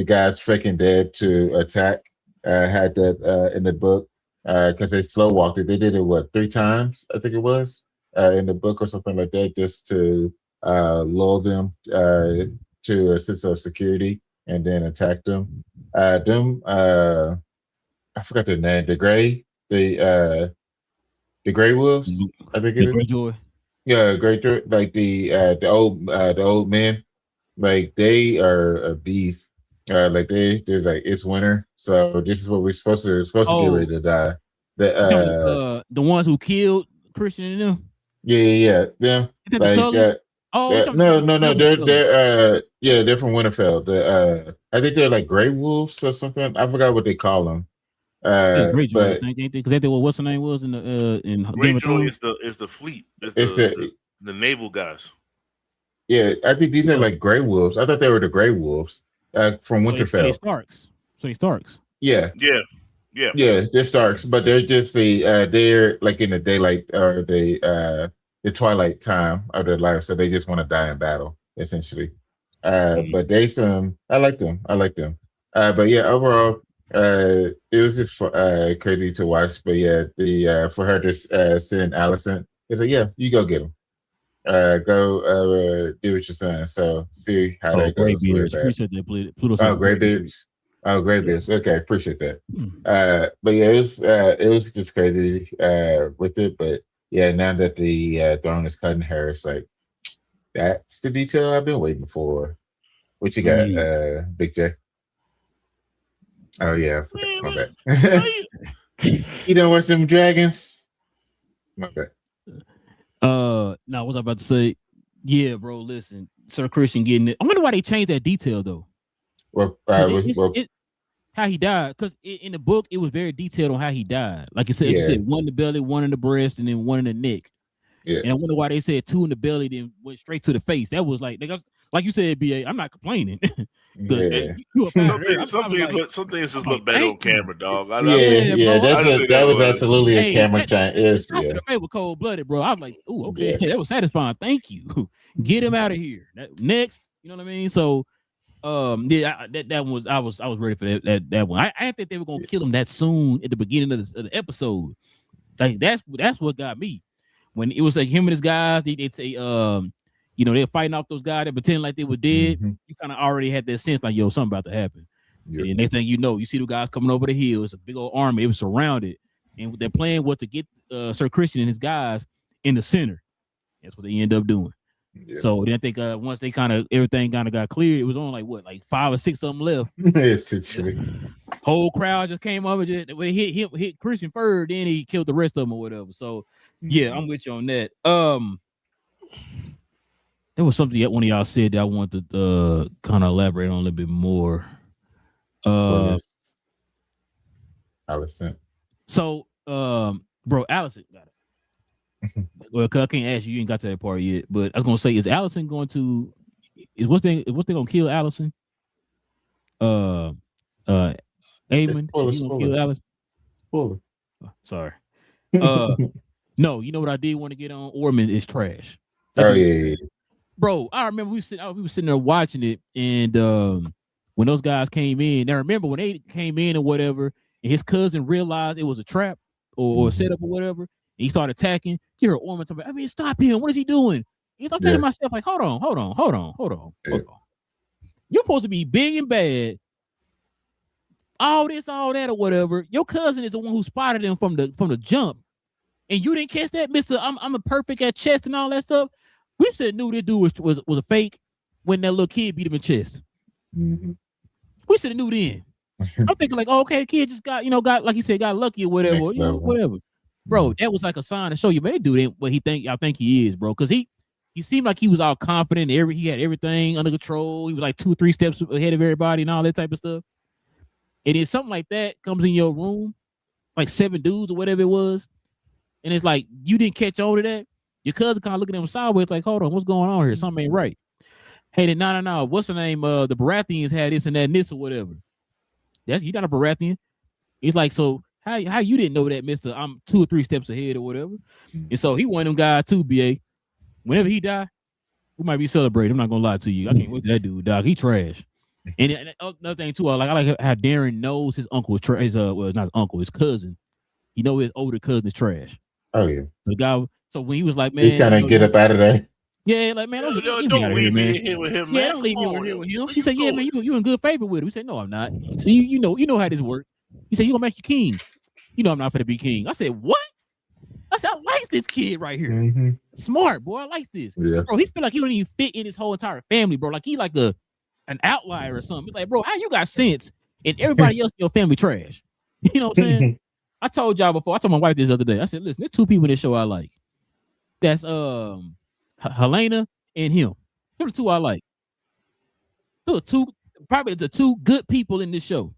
guys freaking dead to attack. Had that in the book because they slow walked it. They did it what 3 times, I think it was, in the book or something like that, just to lull them to a sense of security and then attack them. I forgot their name. The Gray Wolves, I think it The is. Greyjoy. Yeah, like the old men, like they are a beast. Like they're like it's winter, so this is what we're supposed to get ready to die. The ones who killed Christian and them. Yeah, them Is that the like Tullys? Oh, no, they're from Winterfell. I think they're like Grey Wolves or something. I forgot what they call them. Greyjoy, I But think, ain't they? Because that's what's her name was in the in Game of Greyjoy Thrones. is the fleet. It's it's the naval guys. yeah, I think these are like Grey Wolves. I thought they were the Grey Wolves from So they Winterfell. Starks. So they Starks. Yeah, Yeah. they're Starks, but they're just they're like in the daylight or the twilight time of their life, so they just want to die in battle, essentially. But I like them. But yeah, overall, it was just crazy to watch. But yeah, the for her to send Allison, it's like, yeah, you go get him. Go do what you're saying. So see how that goes. Greybeards. Appreciate that, Pluto. Oh, Greybeards. Oh, Greybeards. Okay, appreciate that. Hmm. But yeah, it was just crazy with it. But yeah, now that the throne is cutting her, it's like that's the detail I've been waiting for. What you got, Big J? Oh yeah, my bad. You don't watch them dragons? My bad. Now what was I about to say? Yeah, bro. Listen, Sir Christian getting it. I wonder why they changed that detail though. Well, how he died, because in the book it was very detailed on how he died. Like you said, one in the belly, one in the breast, and then one in the neck. Yeah. And I wonder why they said 2 in the belly, then went straight to the face. That was like you said, BA. I'm not complaining. Yeah. Some things just look better on camera, dog. That was absolutely a camera time. Yes, yeah. The face was cold blooded, bro. I was like, "Ooh, okay, that was satisfying. Thank you. Get him out of here." Next, you know what I mean? So, yeah, that was I was ready for that one. I didn't think they were gonna kill him that soon at the beginning of the episode. Like that's what got me when it was like him and his guys. They'd say, they're fighting off those guys that pretend like they were dead. Mm-hmm. You kind of already had that sense like, yo, something about to happen. Yep. And next thing you know, you see the guys coming over the hill. It's a big old army. It was surrounded. And their plan was to get Sir Christian and his guys in the center. That's what they end up doing. Yep. So then I think once they everything kind of got clear, it was on like 5 or 6 of them left. Essentially. Whole crowd just came over. Just hit Christian first, then he killed the rest of them or whatever. So yeah, I'm with you on that. There was something that one of y'all said that I wanted to kind of elaborate on a little bit more. Allison. So, bro, Allison got it. Well, cause I can't ask you ain't got to that part yet. But I was gonna say, is Allison going to? What's they gonna kill Allison? Aemon, kill Allison. Spoiler. Sorry. No, you know what I did want to get on? Ormond is trash. Yeah. Bro, I remember we were sitting there watching it, and when those guys came in, I remember when they came in or whatever, and his cousin realized it was a trap or a setup or whatever, and he started attacking. You heard Ormond talking about, I mean, stop him. What is he doing? I'm thinking to myself, like, hold on. You're supposed to be big and bad. All this, all that, or whatever. Your cousin is the one who spotted him from the jump, and you didn't catch that, Mister. I'm a perfect at chest and all that stuff. We should have knew this dude was a fake when that little kid beat him in chest. Mm-hmm. We should have knew then. I'm thinking like, oh, okay, kid just got like he said, got lucky or whatever, whatever. Bro, that was like a sign to show you, man, dude ain't what I think he is, bro. Because he seemed like he was all confident. He had everything under control. He was like 2 or 3 steps ahead of everybody and all that type of stuff. And then something like that comes in your room, like 7 dudes or whatever it was, and it's like you didn't catch on to that. Your cousin kind of looking at him sideways, like, hold on, what's going on here? Something ain't right. Hey, then no. What's the name? The Baratheons had this and that and this or whatever. You not a Baratheon. He's like, so how you didn't know that, Mister? I'm 2 or 3 steps ahead or whatever. And so he one of them guys too, BA. Whenever he die, we might be celebrating. I'm not gonna lie to you. I can't wait to that dude, dog. He trash. And another thing too, I like how Darren knows his uncle is trash. Well, not his uncle, his cousin. He know his older cousin is trash. Oh yeah. The guy. So when he was like, man, he's trying to get up out of there. Yeah, like man, don't leave me here with him, man. Yeah, don't leave me over here with him. He said, yeah, man, you in good favor with him. We said, no, I'm not. So you know how this works. He said, you gonna make you king. You know I'm not gonna be king. I said, what? I said, I like this kid right here. Mm-hmm. Smart, boy. I like this. Yeah. Bro, he feel like he don't even fit in his whole entire family, bro. Like he like an outlier or something. It's like, bro, how you got sense and everybody else in your family trash? You know what I'm saying? I told y'all before. I told my wife this other day. I said, listen, there's 2 people in this show I like. That's Helena and him. They're the 2 I like. Those are probably the 2 good people in this show.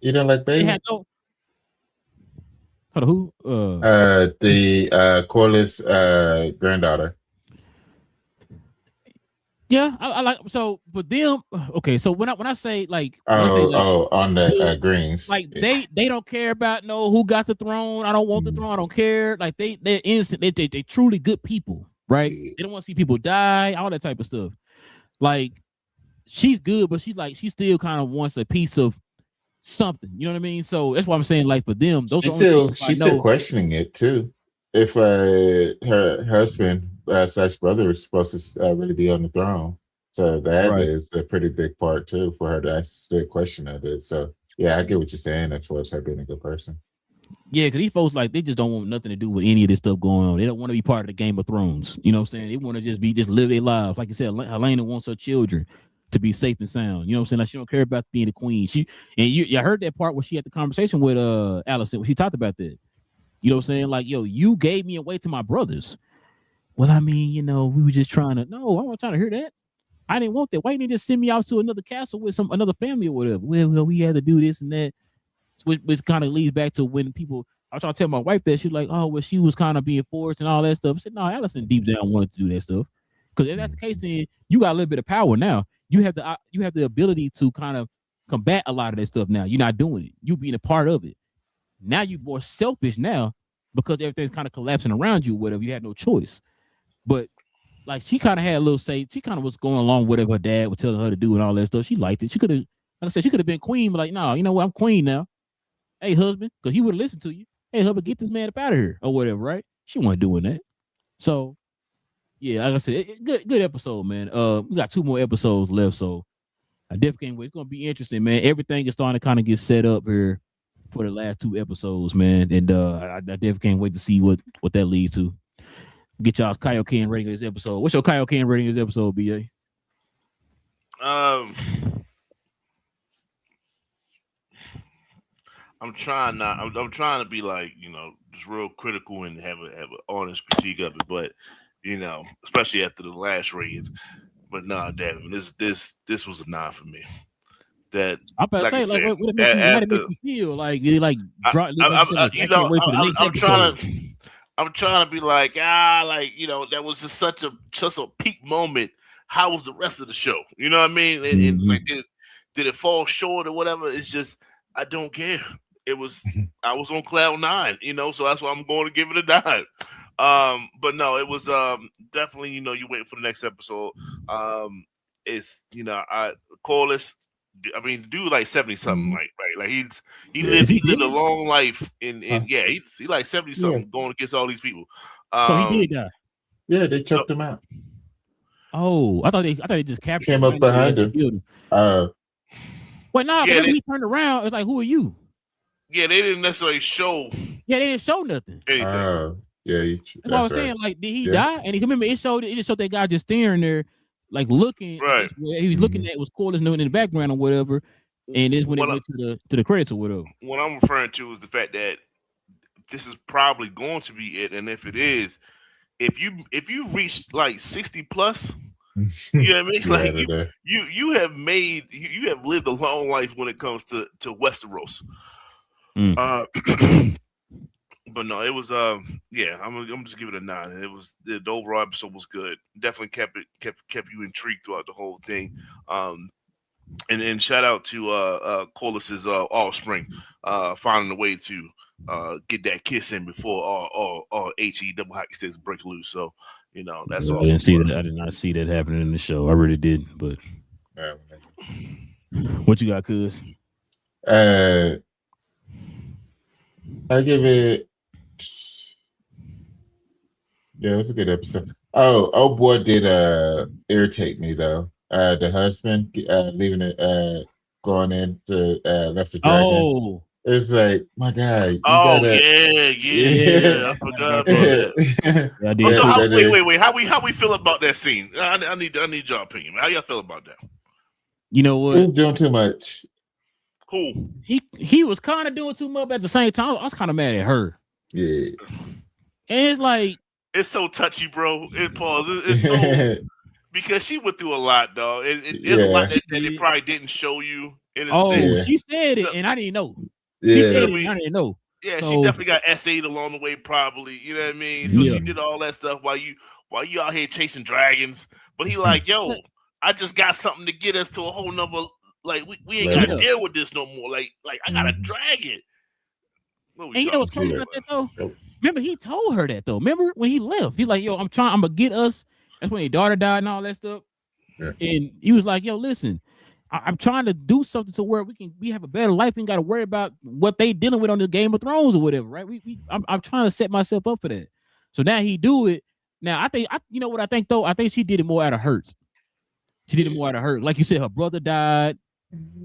You don't like Bailey? Who? The Corliss granddaughter. Yeah, I like so. But them, okay. So when I say like, on the Greens, like they don't care about who got the throne. I don't want the throne. I don't care. Like they're innocent. They truly good people, right? They don't want to see people die. All that type of stuff. Like she's good, but she still kind of wants a piece of something. You know what I mean? So that's why I'm saying like for them, she's still questioning it too. If her husband / brother is supposed to really be on the throne, so that is a pretty big part too for her to still question of it. So yeah, I get what you're saying as far as her being a good person. Yeah, because these folks like they just don't want nothing to do with any of this stuff going on. They don't want to be part of the Game of Thrones. You know what I'm saying? They want to just live their lives. Like you said, Helena wants her children to be safe and sound. You know what I'm saying? Like she don't care about being the queen. You heard that part where she had the conversation with Allison when she talked about that. You know what I'm saying? Like, yo, you gave me away to my brothers. Well, I mean, we were just trying to. No, I wasn't trying to hear that. I didn't want that. Why didn't you just send me out to another castle with another family or whatever? Well, we had to do this and that, which kind of leads back to when people. I was trying to tell my wife that she's like, oh, well, she was kind of being forced and all that stuff. I said, no, Allison deep down wanted to do that stuff. Because if that's the case, then you got a little bit of power now. You have the ability to kind of combat a lot of that stuff now. You're not doing it. You being a part of it. Now you're more selfish now because everything's kind of collapsing around you. Whatever, you had no choice. But like she kind of had a little say. She kind of was going along with whatever her dad was telling her to do and all that stuff. She liked it. She could have, like I said, she could have been queen, but like, no, you know what? I'm queen now. Hey, husband, because he would have listened to you. Hey, husband, get this man up out of here or whatever, right? She wasn't doing that. So yeah, like I said, good episode, man. We got 2 more episodes left, so I definitely can't wait. It's gonna be interesting, man. Everything is starting to kind of get set up here for the last 2 episodes, man. And I definitely can't wait to see what that leads to. Get y'all's Kaioken rating of this episode. What's your Kaioken rating of this episode, BA? I'm trying to be like, just real critical and have an honest critique of it, but especially after the last rating. But nah, damn, this was a 9 for me. That I'm about to say, like, what it make you feel? Like, you like, I'm trying to be like, that was just such a peak moment. How was the rest of the show? You know what I mean? And like, did it fall short or whatever? It's just, I don't care. It was, I was on cloud 9, so that's why I'm going to give it a 9. But no, it was definitely, you waiting for the next episode. It's, I call this. I mean, dude, like 70 something, like he lived a long life he like 70 something going against all these people. So he did die. Yeah, they choked him out. Oh, I thought they just captured Came him up behind him. killed him. But nah, Yeah, but when he turned around, it's like, who are you? Yeah, they didn't necessarily show Yeah, they didn't show nothing. anything. Yeah, That's what I was saying. Like, did he die? And he remember it just showed that guy just staring there, like looking. Right. He was looking at was cool as in the background or whatever. And this when it went to the credits or whatever. What I'm referring to is the fact that this is probably going to be it, and if it is, if you reach like 60 plus, you know what I mean? Like you have lived a long life when it comes to Westeros. But no, it was yeah. I'm just give it a 9. It was the overall episode was good. Definitely kept you intrigued throughout the whole thing. And shout out to Corliss's offspring finding a way to get that kiss in before all HE double hockey sticks break loose. So that's awesome. I didn't see that. I did not see that happening in the show. I really didn't. But what you got, Cuz? I give it. Yeah, it was a good episode. Oh boy, did irritate me though. The husband leaving it, going into Left the Dragon. Oh, it's like, my God. Yeah. I forgot about that. Wait. How we feel about that scene? I need your opinion. How y'all feel about that? You know what? Who's doing too much? Who? He was kind of doing too much, but at the same time, I was kind of mad at her. Yeah. And it's like, it's so touchy, bro. It's so because she went through a lot, dog. It's a lot that they probably didn't show you. In a sense. She said it, and I didn't know. Yeah. She said it, and I didn't know. Yeah, so, she definitely got SA'd along the way, probably. You know what I mean? So she did all that stuff while you out here chasing dragons. But he like, yo, I just got something to get us to a whole nother. Like we ain't gotta deal with this no more. Like I got a dragon. And you know what's crazy about that though? Remember, he told her that though. Remember when he left? He's like, yo, I'm gonna get us. That's when his daughter died and all that stuff. Yeah. And he was like, yo, listen, I'm trying to do something to where we have a better life. We ain't got to worry about what they dealing with on the Game of Thrones or whatever, right? I'm trying to set myself up for that. So now he do it. Now I think you know what I think though? I think she did it more out of hurt. She did it more out of hurt. Like you said, her brother died.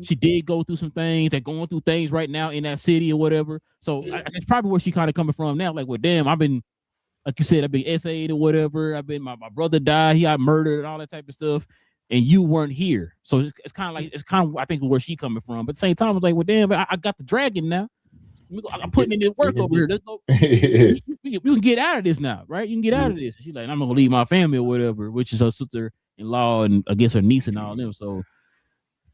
She did go through some things. They're going through things right now in that city or whatever. So that's probably where she kind of coming from now. Like, well, damn, I've been, like you said, I've been SA'd or whatever. I've been, my brother died. He got murdered and all that type of stuff. And you weren't here. So it's kind of I think where she coming from. But at the same time, I was like, well, damn, I got the dragon now. I'm putting in this work over here. Let's go. You can get out of this now, right? You can get out of this. And she's like, I'm going to leave my family or whatever, which is her sister-in-law and I guess her niece and all them. So,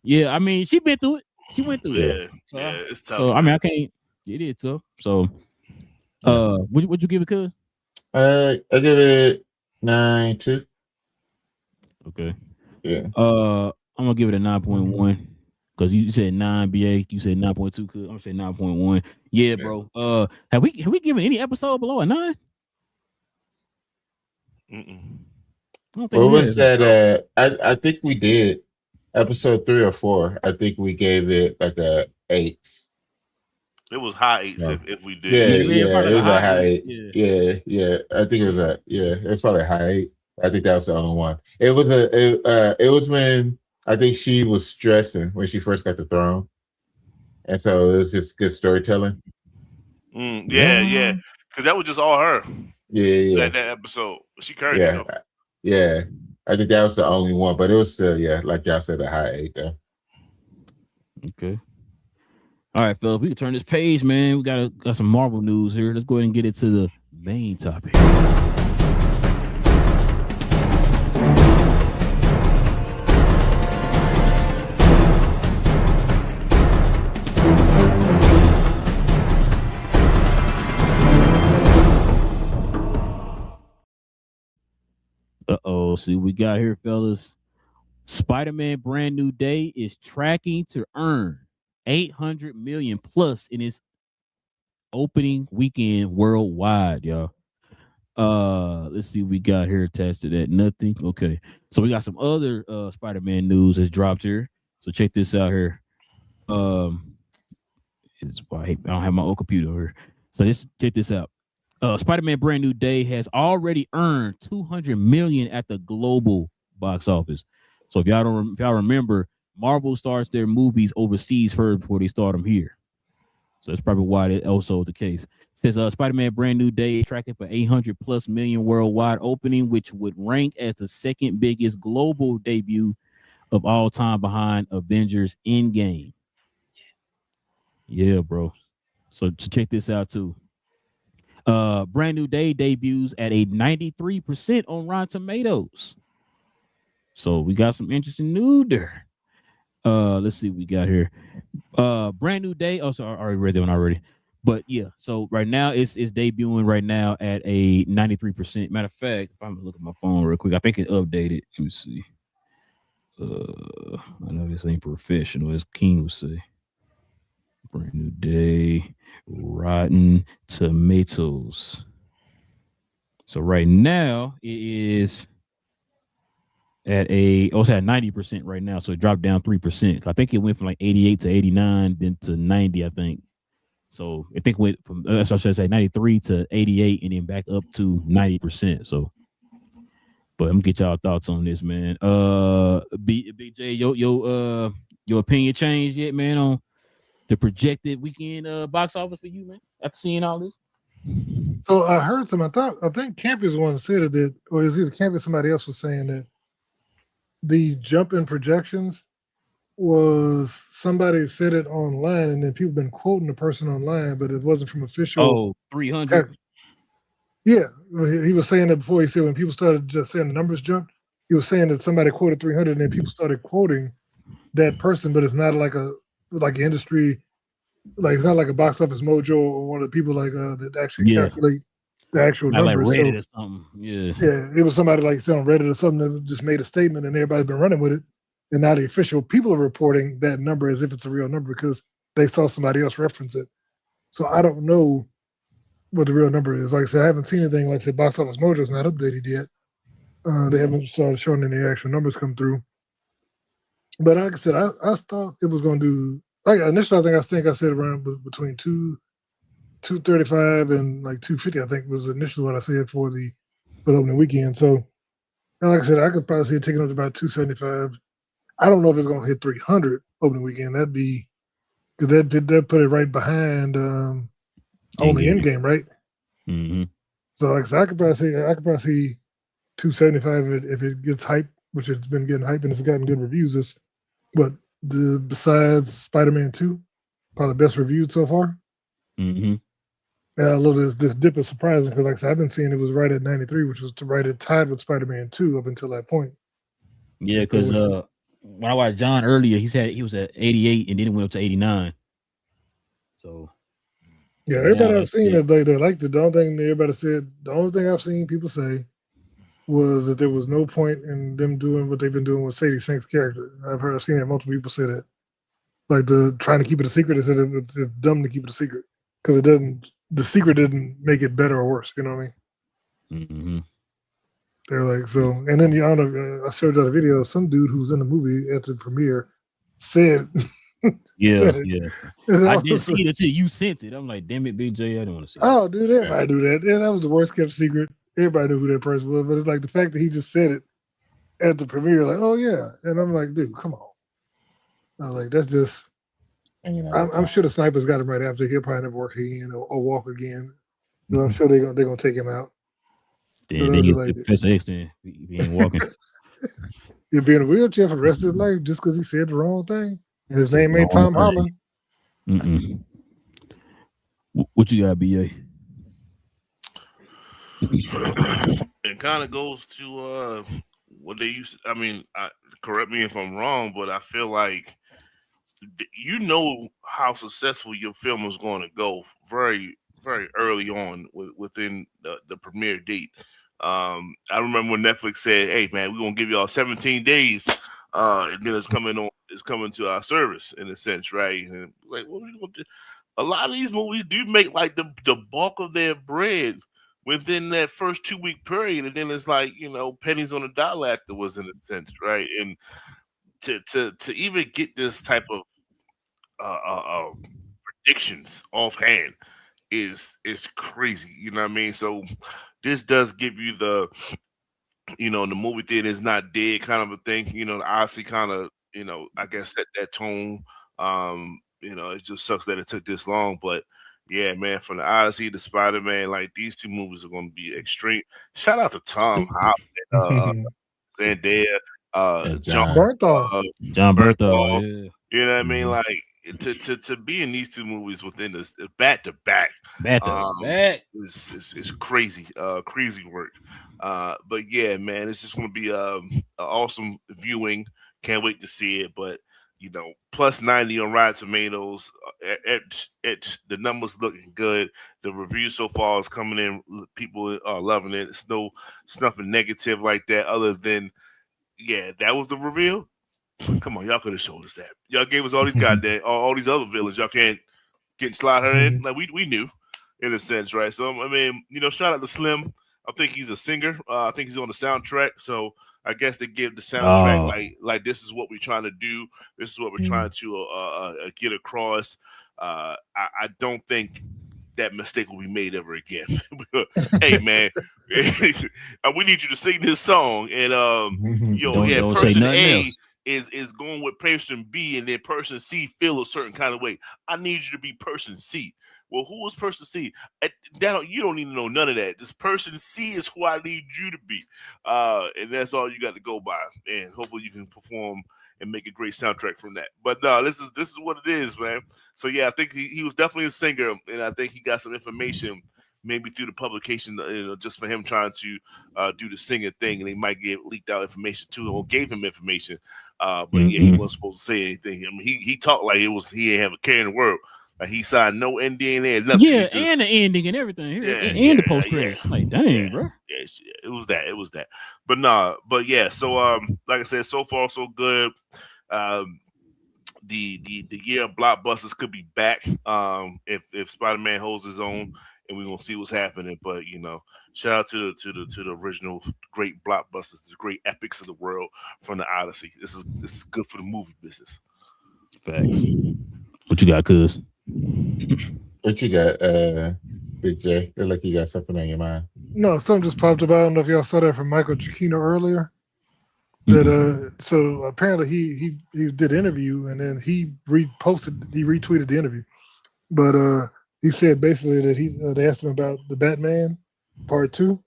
yeah, I mean, she been through it. She went through it. So, it's tough. So, I mean, I can't. It is tough. So, would you give it, cuz? I give it 9.2. Okay. Yeah. I'm gonna give it a 9.1 because you said 9 BA. You said 9.2. I'm gonna say 9.1. Yeah, bro. Have we given any episode below a 9? What was that? I think we did episode 3 or 4. I think we gave it like a 8. It was high 8s if we did. Yeah, it was a high 8. Yeah. I think it was it's probably a high 8. I think that was the only one. It was when I think she was stressing when she first got the throne, and so it was just good storytelling. Yeah, because that was just all her. Yeah. That episode, she carried it. Yeah. I think that was the only one, but it was still like y'all said, a high 8 there. Okay. All right, fellas, we can turn this page, man. We got some Marvel news here. Let's go ahead and get into the main topic. See what we got here, fellas. Spider-Man Brand New Day is tracking to earn $800 million plus in its opening weekend worldwide, y'all. Let's see what we got here attached to that. Nothing. Okay. So we got some other Spider-Man news that's dropped here. So check this out here. It's why I don't have my old computer here. So check this out. Spider-Man Brand New Day has already earned $200 million at the global box office. So if y'all remember, Marvel starts their movies overseas first before they start them here. So that's probably why that's also the case. It says Spider-Man Brand New Day tracking for 800 plus million worldwide opening, which would rank as the second biggest global debut of all time behind Avengers Endgame. Yeah, bro. So check this out too. Brand New Day debuts at a 93% on Rotten Tomatoes. So we got some interesting news there. Let's see what we got here. Brand New Day. Oh, sorry, I already read that one already. But yeah, so right now it's debuting right now at a 93%. Matter of fact, if I'm gonna look at my phone real quick, I think it updated. Let me see. I know this ain't professional, as King would say. Brand New Day, Rotten Tomatoes. So right now it is at it's at 90% right now. So it dropped down 3%. I think it went from like 88 to 89, then to 90, I think. So I think it went from I should say 93 to 88 and then back up to 90%. So but I'm gonna get y'all thoughts on this, man. BJ, your opinion changed yet, man, on the projected weekend box office for you, man? After seeing all this? So I heard some. I think Campus one said it that, or is either Campus or somebody else was saying that the jump in projections was somebody said it online, and then people been quoting the person online, but it wasn't from official. Oh, 300. Yeah, he was saying that before. He said when people started just saying the numbers jumped, he was saying that somebody quoted 300, and then people started quoting that person, but it's not like an industry, like it's not like a Box Office Mojo or one of the people like that actually calculate the actual numbers. Like Reddit or something. Yeah, it was somebody like on Reddit or something that just made a statement, and everybody's been running with it. And now the official people are reporting that number as if it's a real number because they saw somebody else reference it. So I don't know what the real number is. Like I said, I haven't seen anything. Like I said, Box Office Mojo's not updated yet. They haven't started showing any actual numbers come through. But like I said, I thought it was going to do. Like initially, I think I said around between 235 and like 250. I think was initially what I said for the opening weekend. So, like I said, I could probably see it taking up to about 275. I don't know if it's going to hit 300 opening weekend. That'd be because that put it right behind only Endgame, right? Mm-hmm. So like I said, I could probably see 275 if it gets hype, which it's been getting hype and it's gotten good reviews. Besides Spider-Man 2, probably the best reviewed so far. Mm-hmm. Yeah, a little this dip is surprising because like I said, I've been seeing it was right at 93, which was tied with Spider-Man 2 up until that point. Yeah, because when I watched John earlier, he was at 88 and then it went up to 89. So yeah, everybody I've seen it, they liked it. The only thing everybody said, the only thing I've seen people say was that there was no point in them doing what they've been doing with Sadie Sink's character. I've seen it. Multiple people say that, like trying to keep it a secret. They said it's dumb to keep it a secret because the secret didn't make it better or worse. You know what I mean? Mm-hmm. They're like so, and then I don't know. I showed you the video. Some dude who's in the movie at the premiere said, "Yeah, said yeah." I didn't see it until you sent it. I'm like, "Damn it, BJ, I don't want to see." Oh, dude, everybody do that. Yeah, that was the worst kept secret. Everybody knew who that person was, but it's like the fact that he just said it at the premiere, like, "Oh yeah," and I'm like, "Dude, come on." I was like, "That's just." I'm sure the snipers got him right after. He'll probably never work again or walk again. I'm sure they're gonna take him out. Then they get Professor X then he ain't walking. He'll be in a wheelchair for the rest of his life just because he said the wrong thing. And his name ain't Tom Holland. What you got, BA? It kind of goes to what they used. I mean, correct me if I'm wrong, but I feel like you know how successful your film is going to go very, very early on within the premiere date. I remember when Netflix said, "Hey, man, we're gonna give y'all 17 days, and then it's coming to our service in a sense, right?" And like, what are we gonna do? A lot of these movies do make like the bulk of their bread within that first 2-week period, and then it's like pennies on the dollar afterwards in a sense, right? And to even get this type of predictions offhand is crazy. You know what I mean? So this does give you the the movie theater is not dead, kind of a thing. The Odyssey kind of, I guess set that tone. It just sucks that it took this long, but yeah, man, from the Odyssey to Spider-Man, like these two movies are going to be extreme. Shout out to Tom Holland, Zendaya, And John John. Bernthal. John Bernthal. Bertha. You know what I mean? Mhm. Like to be in these two movies within this back to back, Back to back. is crazy, crazy work. But yeah, man, it's just gonna be an awesome viewing. Can't wait to see it. But plus 90 on Rotten Tomatoes. The numbers looking good. The reviews so far is coming in. People are loving it. It's nothing negative like that. Other than that was the reveal. Come on, y'all could have showed us that. Y'all gave us all these goddamn all these other villains. Y'all can't slide her in. Like we knew, in a sense, right? So I mean, shout out to Slim. I think he's a singer. I think he's on the soundtrack. So I guess they give the soundtrack like this is what we're trying to do. This is what we're trying to get across. I don't think that mistake will be made ever again. Hey man, we need you to sing this song, and Don't say person nothing A else. is going with person B, and then person C feel a certain kind of way. I need you to be person C. Well, who is person C? You don't need to know none of that. This person C is who I need you to be, and that's all you got to go by. And hopefully, you can perform and make a great soundtrack from that. But no, this is what it is, man. So yeah, I think he was definitely a singer, and I think he got some information maybe through the publication, just for him trying to do the singing thing, and they might get leaked out information to him or gave him information. But yeah, he wasn't supposed to say anything. I mean, he talked like he didn't have a care in the world. Like he signed no NDA, nothing. Yeah, and the ending and everything. And the post credits. Like, dang, bro. Yeah, it was that. But nah, but yeah. So like I said, so far so good. The year of blockbusters could be back. If Spider-Man holds his own, and we're gonna see what's happening. But shout out to the original great blockbusters, the great epics of the world from the Odyssey. This is good for the movie business. Facts. What you got, cuz? What you got, Big J? Look like you got something on your mind. No, something just popped up. I don't know if y'all saw that from Michael Giacchino earlier. That so apparently he did an interview and then he retweeted the interview, but he said basically that they asked him about the Batman Part 2,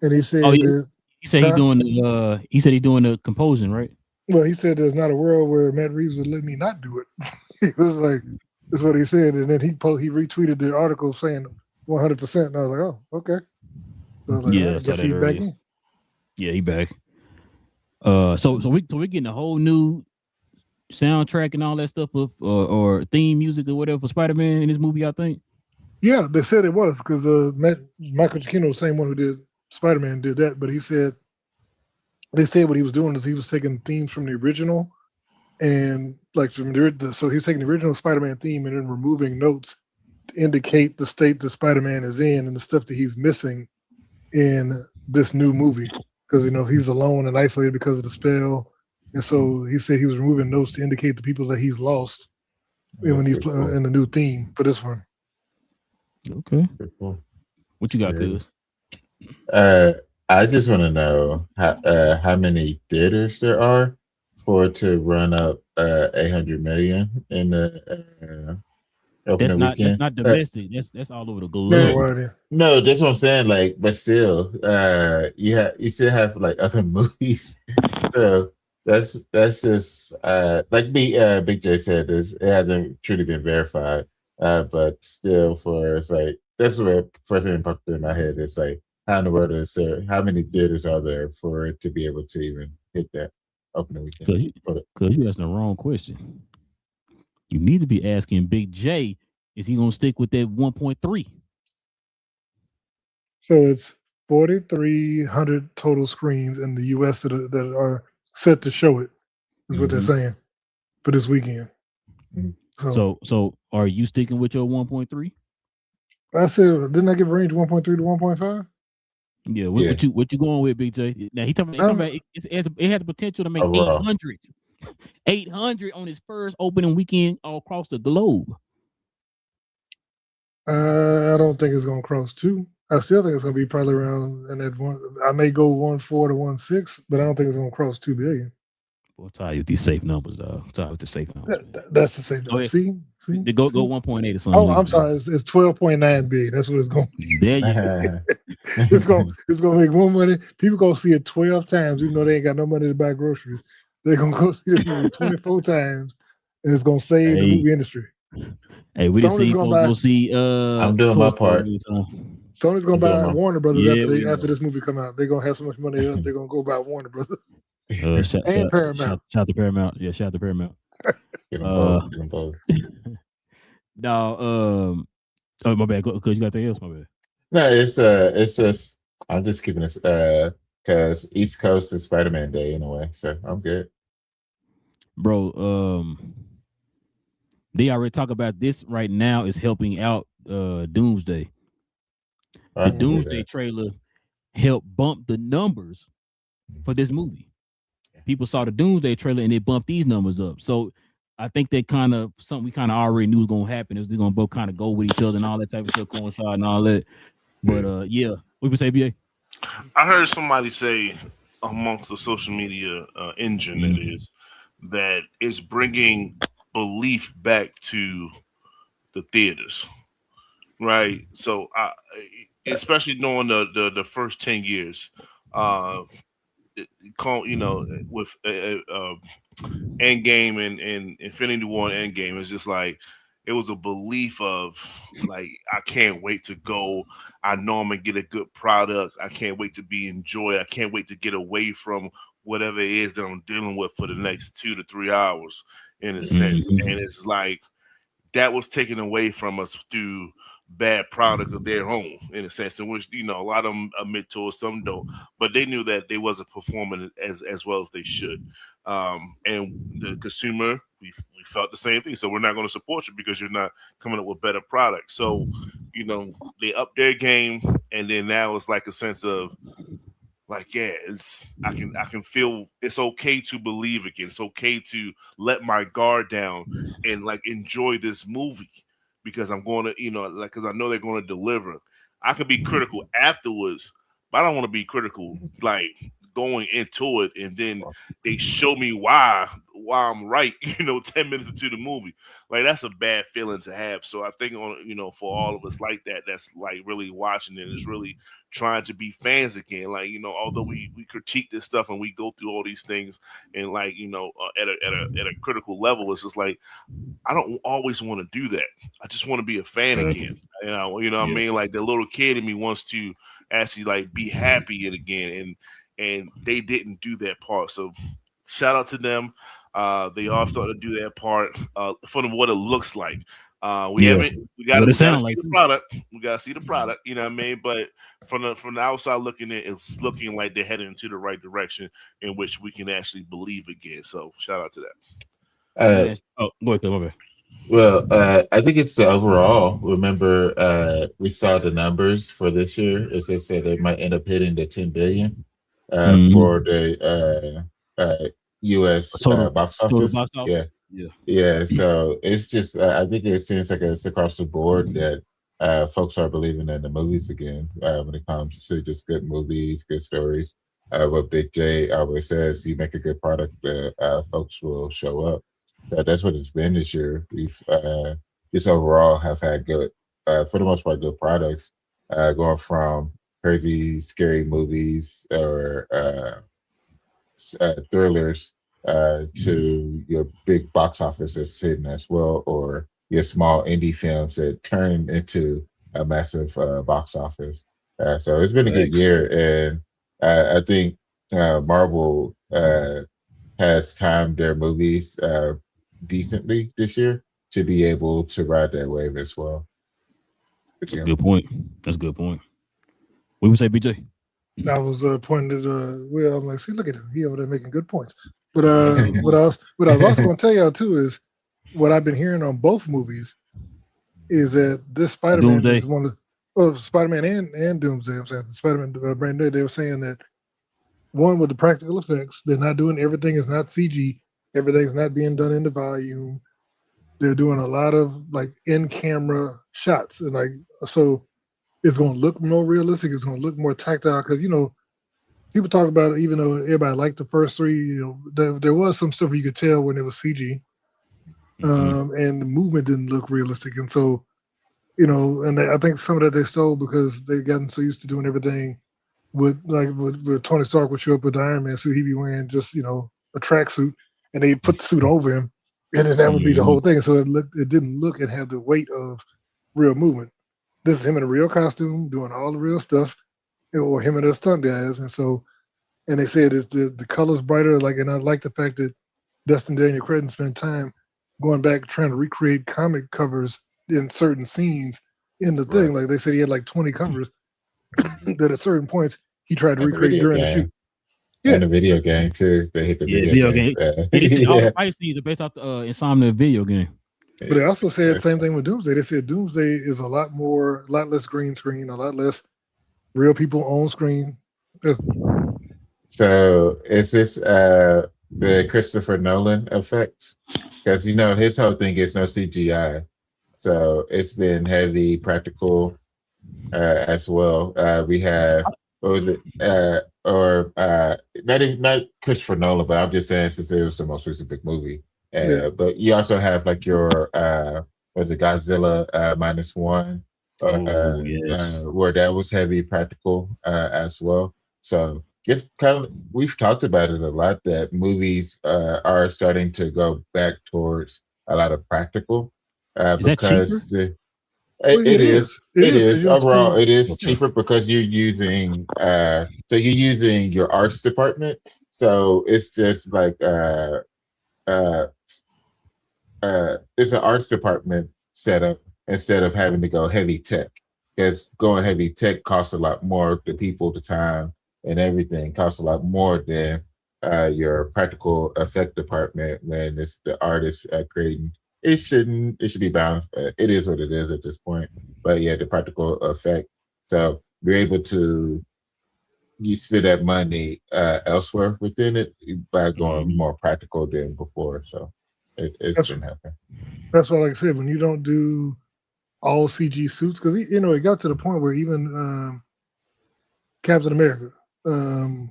and he said that he said he's doing the composing, right? Well, he said there's not a world where Matt Reeves would let me not do it. He was like, that's what he said, and then he retweeted the article saying 100%, and I was like, oh, okay. So I was like, Yeah, I I saw guess that he's back earlier. in. Yeah, he back. So we're getting a whole new soundtrack and all that stuff or theme music or whatever for Spider-Man in this movie, I think. Yeah, they said it was because Michael Giacchino, the same one who did Spider-Man, did that, but they said what he was doing is he was taking themes from the original and like so he was taking the original Spider-Man theme and then removing notes to indicate the state that Spider-Man is in and the stuff that he's missing in this new movie because he's alone and isolated because of the spell, and so he said he was removing notes to indicate the people that he's lost when he's in the new theme for this one. Okay. Cool. What you got, cuz? I just want to know how many theaters there are for it to run up 800 million in the opening weekend. That's not domestic. That's all over the globe. No, that's what I'm saying. Like, but still, you still have like other movies. So that's just like Big J said, it hasn't truly been verified. But still, it's like that's what first thing popped in my head. It's like how in the world is there? How many theaters are there for it to be able to even hit that opening weekend? Because you asking the wrong question. You need to be asking Big J, is he gonna stick with that 1.3? So it's 4,300 total screens in the U.S. that are set to show it. Is what they're saying for this weekend. So are you sticking with your 1.3? I said, didn't I give a range 1.3 to 1.5? Yeah, what you going with, Big J? Now he talking about it has the potential to make 800 on his first opening weekend all across the globe. I don't think it's gonna cross 2. I still think it's going to be probably around in that one. I may go 1.4 to 1.6, but I don't think it's going to cross 2 billion. We'll tie you with these safe numbers, dog. Tie with the safe numbers. That's the same Go number. ahead. See? Go 1.8 or something. Oh, I'm sorry. It's 12.9 billion. That's what it's going. There you go. It's going to make more money. People going to see it 12 times, even though they ain't got no money to buy groceries. They're going to go see this movie 24 times, and it's going to save the movie industry. Hey, we didn't see folks go see. I'm doing my part. Sony's gonna buy Warner Brothers after this movie come out. They're gonna have so much money up. They're gonna go buy Warner Brothers and Paramount. Shout to Paramount. Yeah, shout to Paramount. Get them both. No, oh my bad. Cause you got anything else? My bad. No, it's just I'm just keeping this because East Coast is Spider-Man Day anyway, so I'm good. Bro, they already talk about this right now is helping out Doomsday. The Doomsday trailer helped bump the numbers for this movie. People saw the Doomsday trailer and it bumped these numbers up. So I think that kind of something we kind of already knew was gonna happen. Is they're gonna both kind of go with each other and all that type of stuff coincide and all that. But yeah, what would you say, BA? I heard somebody say amongst the social media engine that it's bringing belief back to the theaters, right? So especially knowing the first 10 years, with Endgame and Infinity War and Endgame, it's just like it was a belief of like I can't wait to go. I know I'm gonna get a good product. I can't wait to be enjoyed. I can't wait to get away from whatever it is that I'm dealing with for the next 2 to 3 hours, in a sense. And it's like that was taken away from us through bad product of their own, in a sense, in which, a lot of them admit to it, some don't, but they knew that they wasn't performing as well as they should. And the consumer, we felt the same thing. So we're not going to support you because you're not coming up with better products. So, they upped their game, and then now it's like a sense of like, yeah, I can feel it's okay to believe again. It's okay to let my guard down and like enjoy this movie because I'm going to, because I know they're going to deliver. I can be critical afterwards, but I don't want to be critical like going into it and then they show me why I'm right, 10 minutes into the movie. Like that's a bad feeling to have. So I think for all of us like that, that's like really watching it is really trying to be fans again. Like, although we critique this stuff and we go through all these things and like, at a critical level, it's just like, I don't always want to do that. I just want to be a fan again. What I mean? Like the little kid in me wants to actually like be happy again. And they didn't do that part. So shout out to them. They all started to do that part from what it looks like. We gotta see the product. We gotta see the product, you know what I mean? But from the outside looking in, it's looking like they're heading into the right direction in which we can actually believe again. So shout out to that. Go ahead. Well, I think it's the overall. Remember, we saw the numbers for this year. As they said, they might end up hitting the 10 billion for the U.S. box office. Yeah. So it's just, I think it seems like it's across the board that folks are believing in the movies again when it comes to just good movies, good stories. What Big J always says, you make a good product, folks will show up. So that's what it's been this year. We've just overall have had good, for the most part, good products, going from crazy, scary movies or thrillers to your big box office that's hitting as well, or your small indie films that turn into a massive box office. So it's been a good year, and I think Marvel has timed their movies decently this year to be able to ride that wave as well. That's a good point. What would you say, BJ? I was pointing to Will. I'm like, see, look at him. He over there making good points. But what I was also going to tell y'all too is what I've been hearing on both movies is that this Spider-Man is one of Spider-Man and Doomsday. I'm saying Spider-Man brand new. They were saying that one with the practical effects, they're not doing everything is not CG. Everything's not being done in the volume. They're doing a lot of like in-camera shots, and like so it's going to look more realistic. It's going to look more tactile because people talk about it, even though everybody liked the first three. There was some stuff you could tell when it was CG, and the movement didn't look realistic, and so and I think some of that they stole because they've gotten so used to doing everything with Tony Stark would show up with the Iron Man suit, he'd be wearing just a tracksuit, and they put the suit over him, and then that would be the whole thing. So it didn't look and have the weight of real movement. This is him in a real costume doing all the real stuff, or him and the stunt guys, and they said the colors brighter. And I like the fact that Dustin Daniel Cretton spent time going back trying to recreate comic covers in certain scenes in the thing. Like they said, he had like 20 covers that at certain points he tried to recreate during the shoot. Yeah, and the video game too. They hit the video game. They said all the fight scenes are based off the Insomnia video game. But they also said the same thing with Doomsday. They said Doomsday is a lot less green screen, a lot less real people on screen. So is this the Christopher Nolan effect? Because his whole thing is no CGI, so it's been heavy practical as well. We have what was it? Not Christopher Nolan, but I'm just saying since it was the most recent big movie. But you also have like your was it Godzilla -1? Where that was heavy practical as well. So it's kind of, we've talked about it a lot that movies are starting to go back towards a lot of practical because it is overall it is cheaper because you're using your arts department, so it's just like it's an arts department setup instead of having to go heavy tech, because going heavy tech costs a lot more. The people, the time, and everything costs a lot more than your practical effect department when it's the artist creating. It should be balanced. It is what it is at this point. But yeah, the practical effect. So you're able to spend that money elsewhere within it by going more practical than before. So it's been happening. That's why, like I said, when you don't do all CG suits, because it got to the point where even Captain America, the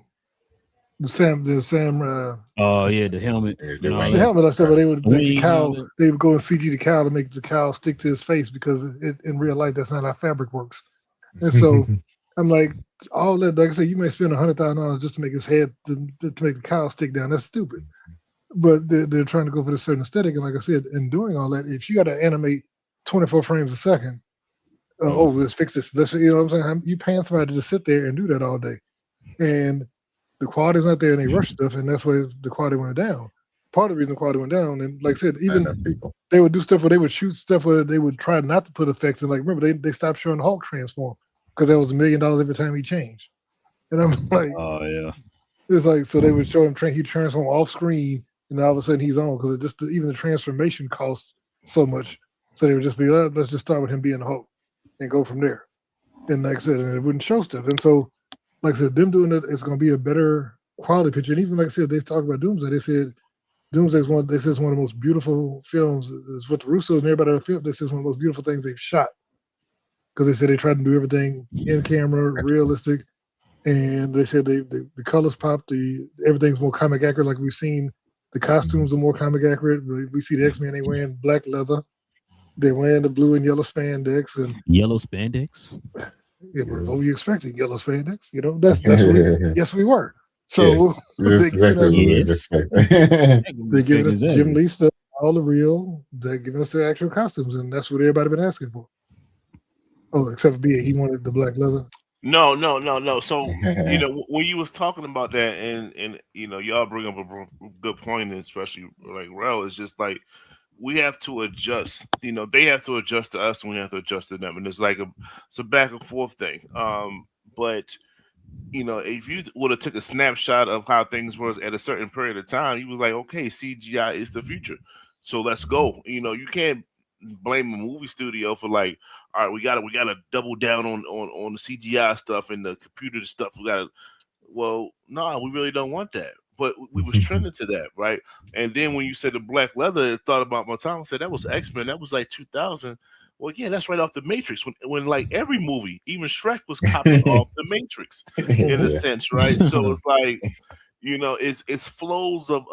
helmet. The helmet, I said, but they would make the cowl. They would go and CG the cowl to make the cowl stick to his face because in real life that's not how fabric works. And so I'm like, all that, like I said, you may spend $100,000 just to make his head to make the cowl stick down. That's stupid. But they're trying to go for this certain aesthetic, and like I said, in doing all that, if you got to animate 24 frames a second, let's fix this. What I'm saying? You paying somebody to sit there and do that all day, and the quality's not there, and they rush stuff, and that's why the quality went down. Part of the reason the quality went down, and like I said, even they would do stuff where they would shoot stuff where they would try not to put effects in. Like, remember, they stopped showing Hulk transform because that was $1 million every time he changed. And I'm like, oh yeah, it's like, so they would show him he transform off screen, and all of a sudden he's on, because even the transformation costs so much. So they would just be, let's just start with him being Hulk and go from there. And like I said, and it wouldn't show stuff. And so, like I said, them doing it is going to be a better quality picture. And even like I said, they talked about Doomsday. They said Doomsday is one of the most beautiful films. Is what the Russos and everybody that filmed. This is one of the most beautiful things they've shot, because they said they tried to do everything in camera, realistic, and they said the colors pop. Everything's more comic accurate. Like we've seen, the costumes are more comic accurate. We see the X-Men, they wearing black leather. They're wearing the blue and yellow spandex and yellow spandex. Yeah, but what were you expecting? Yellow spandex? That's yes, we were. So yes, exactly what we was expecting. They're giving us Jim Lee stuff, all the real. They're giving us the actual costumes, and that's what everybody been asking for. Oh, except for BA, he wanted the black leather. No. So when you was talking about that, and y'all bring up a good point, especially like Rel, it's just like we have to adjust. They have to adjust to us, and we have to adjust to them, and it's like it's a back and forth thing. But if you would have took a snapshot of how things was at a certain period of time, you was like, okay, CGI is the future, so let's go. You can't blame a movie studio for like, all right, we gotta double down on the CGI stuff and the computer stuff. No, we really don't want that. But we was trending to that, right? And then when you said the black leather, I thought about my time. I said that was X-Men. That was like 2000. Well, yeah, that's right off the Matrix. When like every movie, even Shrek was copied off the Matrix in a sense, right? So it's like, it's flows of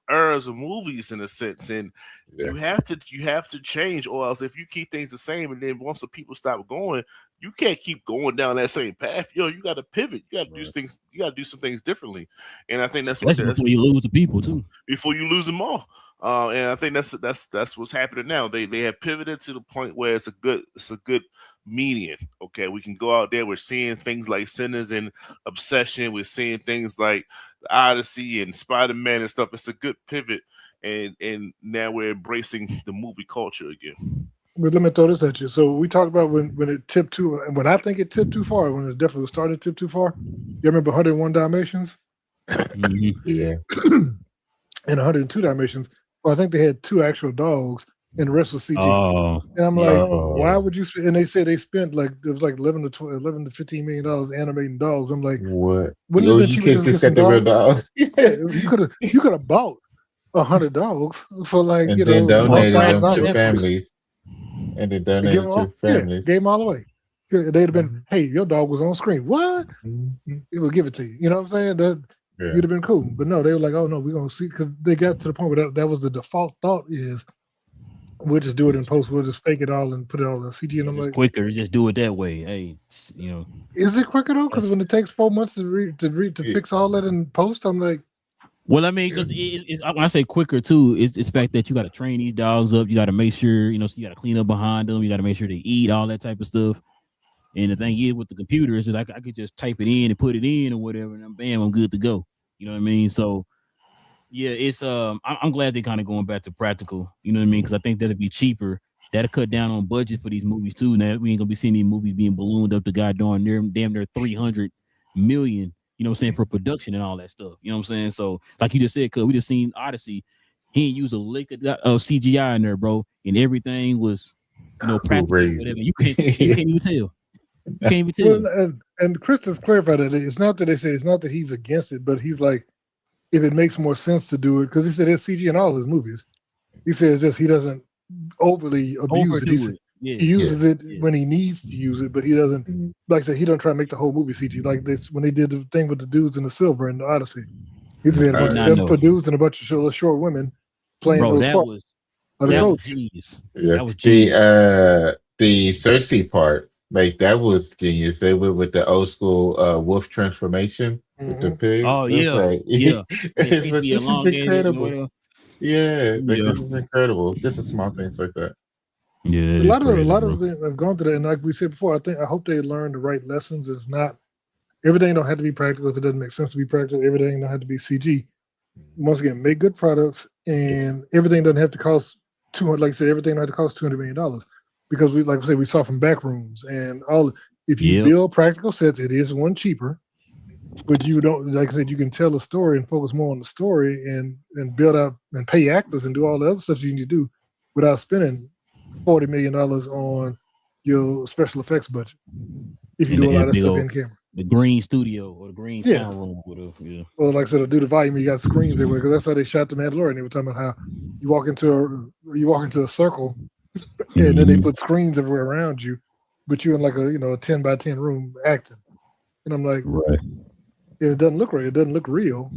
eras of movies in a sense, and you have to change, or else if you keep things the same, and then once the people stop going, you can't keep going down that same path. You got to pivot. You got to do things. You got to do some things differently, and I think that's before you lose the people too. Before you lose them all. And I think that's what's happening now. They have pivoted to the point where it's a good median. Okay, we can go out there. We're seeing things like Sinners and Obsession. We're seeing things like the Odyssey and Spider-Man and stuff. It's a good pivot, and now we're embracing the movie culture again. But let me throw this at you. So we talked about when it tipped too, and when I think it tipped too far, when it definitely was starting to tip too far. You remember 101 Dalmatians? Mm-hmm. Yeah. And 102 Dalmatians. Well, I think they had 2 actual dogs, and the rest was CG. Oh, and I'm like, why would you? And they said they spent like it was like 11 to $15 million animating dogs. I'm like, what? Wouldn't it have been cheaper can't to just get get some the real dogs? dogs. You could have bought 100 dogs for like and then donated them $1,000. to families. And then donated to families. Gave them all away. They'd have been, hey, your dog was on screen. What? It will give it to you. You know what I'm saying? That you'd have been cool. But no, they were like, oh no, we're gonna see, because they got to the point where that was the default thought is we'll just do it in post, we'll just fake it all and put it all in CG. And I'm like, quicker, just do it that way. Hey, is it quicker though? Because when it takes 4 months to fix all that in post, I'm like, well, I mean, because it's when I say quicker too, it's the fact that you got to train these dogs up. You got to make sure, so you got to clean up behind them. You got to make sure they eat, all that type of stuff. And the thing is with the computer is that I could just type it in and put it in or whatever, and bam, I'm good to go. You know what I mean? So yeah, it's I'm glad they're kind of going back to practical. You know what I mean? Because I think that'll be cheaper. That'll cut down on budget for these movies too. Now we ain't gonna be seeing these movies being ballooned up to damn near 300 million. You know what I'm saying, for production and all that stuff. You know what I'm saying? So, like you just said, cuz we just seen Odyssey. He ain't used a lick of CGI in there, bro, and everything was, practical. Whatever. You can't even tell. You can't even tell. Well, and Chris has clarified that it's not that it's not that he's against it, but he's like, if it makes more sense to do it, because he said there's CG in all his movies. He says just he doesn't overly abuse it. He uses it when he needs to use it, but he doesn't, like I said, he don't try to make the whole movie CG. Like this, when they did the thing with the dudes in the silver in the Odyssey, he said a bunch of 7-foot dudes and a bunch of short women playing those parts. That was genius. Yeah. That was genius. The Cersei part, like that was genius. They went with the old school wolf transformation with the pig. Oh yeah, it's like, this is incredible. This is incredible. Just the small things like that. Yeah, a lot of them have gone through that, and like we said before, I hope they learn the right lessons. It's not everything don't have to be practical if it doesn't make sense to be practical. Everything don't have to be CG. Once again, make good products, and everything doesn't have to cost $200. Like I said, everything don't have to cost $200 million, because we saw from Backrooms and all. If you build practical sets, it is one cheaper, but you don't, like I said, you can tell a story and focus more on the story and build out and pay actors and do all the other stuff you need to do without spending $40 million on your special effects budget. If you do a lot of stuff in camera, the green studio or the green sound room, whatever. Yeah. Well, like I said, to do the volume, you got screens everywhere, because that's how they shot The Mandalorian. They were talking about how you walk into a circle, and then they put screens everywhere around you, but you're in like a 10 by 10 room acting. And I'm like, right. It doesn't look right. It doesn't look real.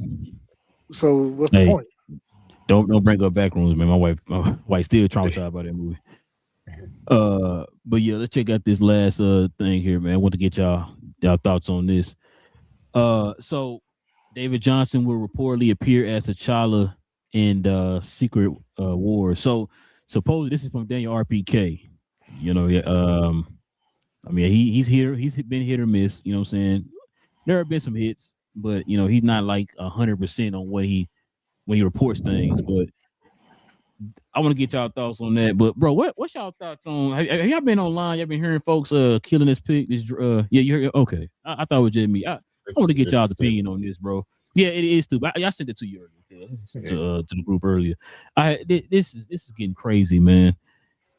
So what's the point? Don't bring up Backrooms, man. My wife still traumatized by that movie. But yeah, let's check out this last thing here, man. I want to get y'all thoughts on this. So David Johnson will reportedly appear as T'Challa in Secret Wars. So supposedly this is from Daniel RPK. I mean, he's been hit or miss. You know what I'm saying? There have been some hits, but he's not like 100% on when he reports things. But I want to get y'all thoughts on that. But bro, what's y'all thoughts on? Have y'all been online? Y'all been hearing folks killing this pig? You heard? Okay, I thought it was just me. I want to get y'all's opinion on this, bro. Yeah, it is too. I sent it to you earlier. To the group earlier. This is getting crazy, man.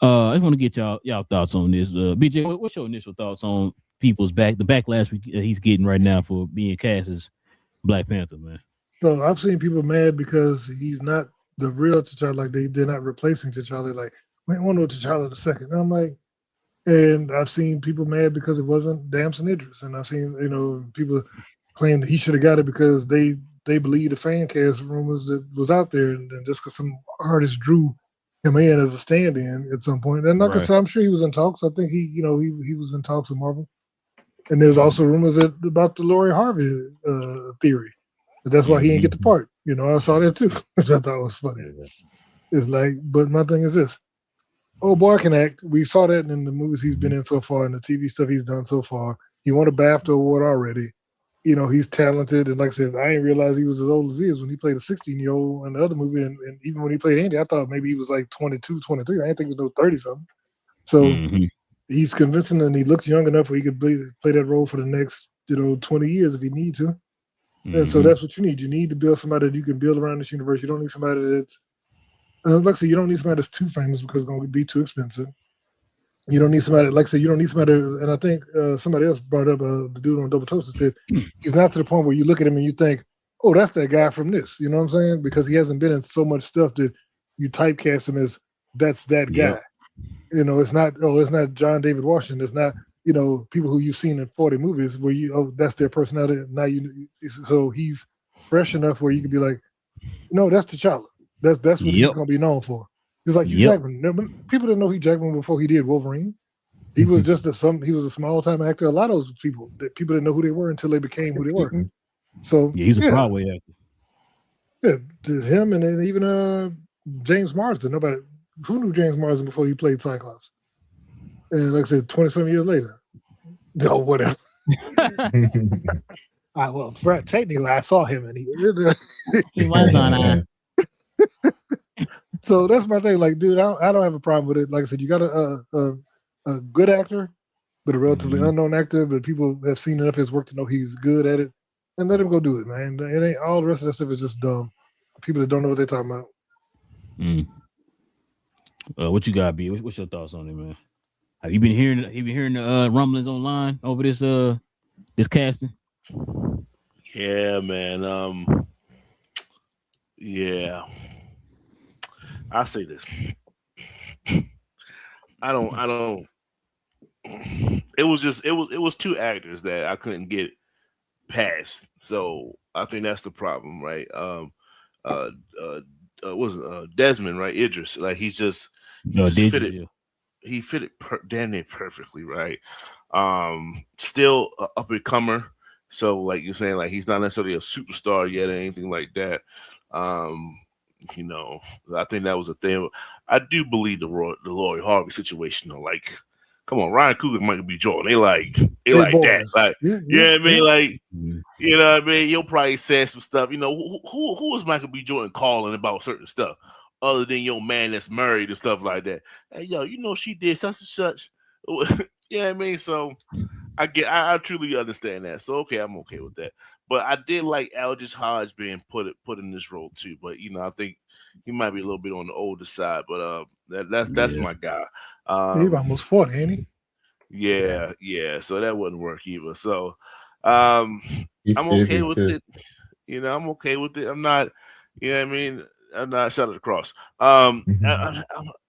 I just want to get y'all thoughts on this. BJ, what's your initial thoughts on the backlash he's getting right now for being cast as Black Panther, man? So I've seen people mad because he's not the real T'Challa. Like they're not replacing T'Challa. Like, We want to T'Challa the second. And I'm like, and I've seen people mad because it wasn't Damson Idris, and I've seen people claim that he should have got it because they believe the fan cast rumors that was out there, and just because some artist drew him in as a stand-in at some point. And like I said, I'm sure he was in talks. I think he was in talks with Marvel. And there's also rumors about the Lori Harvey theory. That's why he didn't get the part. I saw that too, which I thought was funny. It's like, but my thing is this. Oh, boy can act. We saw that in the movies he's been in so far and the TV stuff he's done so far. He won a BAFTA award already. He's talented. And like I said, I didn't realize he was as old as he is when he played a 16-year-old in the other movie. And even when he played Andy, I thought maybe he was like 22, 23. I didn't think he was no 30-something. So he's convincing and he looks young enough where he could play that role for the next 20 years if he need to. And so that's what you need. You need to build somebody that you can build around this universe. You don't need somebody that's like I said, you don't need somebody that's too famous because it's going to be too expensive. You don't need somebody, like I said, you don't need somebody, and I think somebody else brought up the dude on Double Toast and said he's not to the point where you look at him and you think, oh, that's that guy from this. You know what I'm saying? Because he hasn't been in so much stuff that you typecast him as that's that guy. It's not John David Washington. It's not, people who you've seen in 40 movies where that's their personality. Now so he's fresh enough where you could be like, no, that's T'Challa. That's what he's going to be known for. It's like Hugh Jackman. People didn't know Hugh Jackman before he did Wolverine. He was just he was a small time actor. A lot of those people didn't know who they were until they became who they were. So he's a Broadway actor. Yeah, to him and then even James Marsden. Nobody who knew James Marsden before he played Cyclops. And like I said, 20-some years later. No, whatever. Well, technically, I saw him and he was on. So that's my thing. Like, dude, I don't have a problem with it. Like I said, you got a good actor, but a relatively unknown actor, but people have seen enough of his work to know he's good at it, and let him go do it, man. It ain't all the rest of that stuff is just dumb. People that don't know what they're talking about. What you got, B? What's your thoughts on it, man? Have you been hearing the rumblings online over this casting? Yeah, man. Yeah. I'll say this. I don't. It was two actors that I couldn't get past. So I think that's the problem, right? Desmond, right? Idris, like he just fitted. He fitted damn near perfectly, right? Still a up and comer. So like you're saying, like he's not necessarily a superstar yet or anything like that. I think that was a thing. I do believe the Lori Harvey situation, though. Like, come on, Ryan Coogler, Michael B. Jordan, they like that. Like, you know what I mean? Like, you know what I mean? You'll probably say some stuff. Who was Michael B. Jordan calling about certain stuff other than your man that's married and stuff like that? Hey, yo, she did such and such. You know what I mean? So I truly understand that. So okay, I'm okay with that. But I did like Aldous Hodge being put in this role too. But I think he might be a little bit on the older side. But that's my guy. He's almost 40, ain't he? Yeah. So that wouldn't work either. So I'm okay with it. I'm okay with it. I'm not. You know what I mean? I'm not shut it across. I'm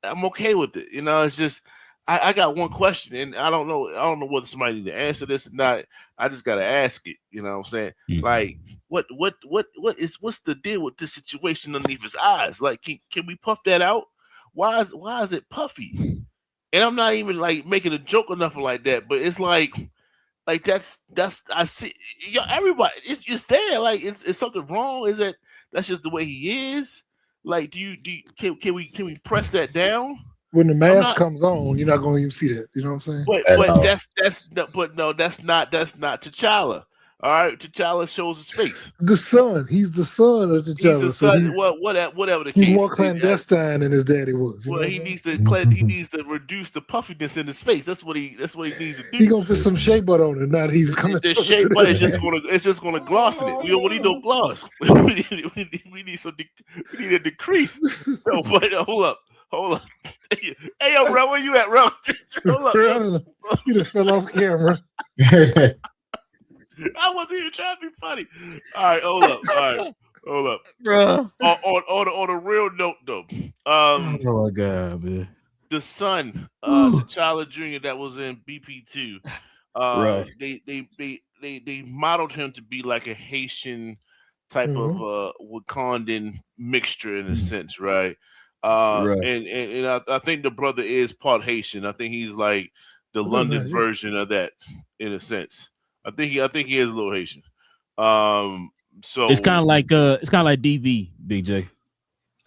okay with it. It's just. I got one question, and I don't know whether somebody need to answer this or not. I just gotta ask it. You know what I'm saying? Like, what's the deal with this situation underneath his eyes? Like, can we puff that out? Why is it puffy? And I'm not even like making a joke or nothing like that, but it's like that's I see everybody. It's there. Like, is something wrong? Is that's just the way he is? Like, can we press that down? When the mask comes on, you're not going to even see that. You know what I'm saying? But that's not T'Challa. All right, T'Challa shows his face. The son, he's the son of T'Challa. He's the son. Whatever the case. He's more clandestine than his daddy was. Well, he needs to reduce the puffiness in his face. That's what he needs to do. He's gonna put some shea butter on it. Not he's coming. The shea butter is just gonna gloss in it. We don't need no gloss. we need a decrease. No, but hold up. Hey, yo, bro, where you at, bro? Hold up. You just fell off camera. I wasn't even trying to be funny. All right, hold up. Bro. On a real note, though. Oh my God, man. the son, T'Challa Jr. that was in BP2. Right. They modeled him to be like a Haitian type Mhm. of Wakandan mixture in a Mhm. sense, right? Right. And I think the brother is part Haitian. I think he's like the I think London Nigerian. version of that in a sense. I think he is a little Haitian. So It's kind of like DV, Big J.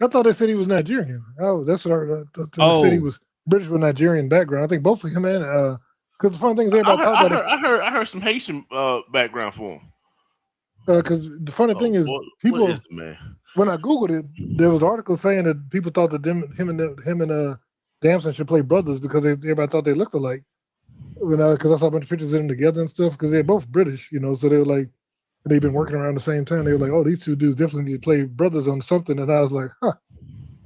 I thought they said he was Nigerian. Oh, that's what I thought. They said he Oh, was British with Nigerian background. I think both of him and because the funny thing is everybody thought that I heard some Haitian background for him. because the funny thing is What people is the man? when I googled it, there was articles saying that people thought that him and Damson should play brothers because everybody thought they looked alike. Because I saw a bunch of pictures of them together and stuff because they're both British, so they were like they've been working around the same time. They were like, oh, these two dudes definitely need to play brothers on something, and I was like, huh.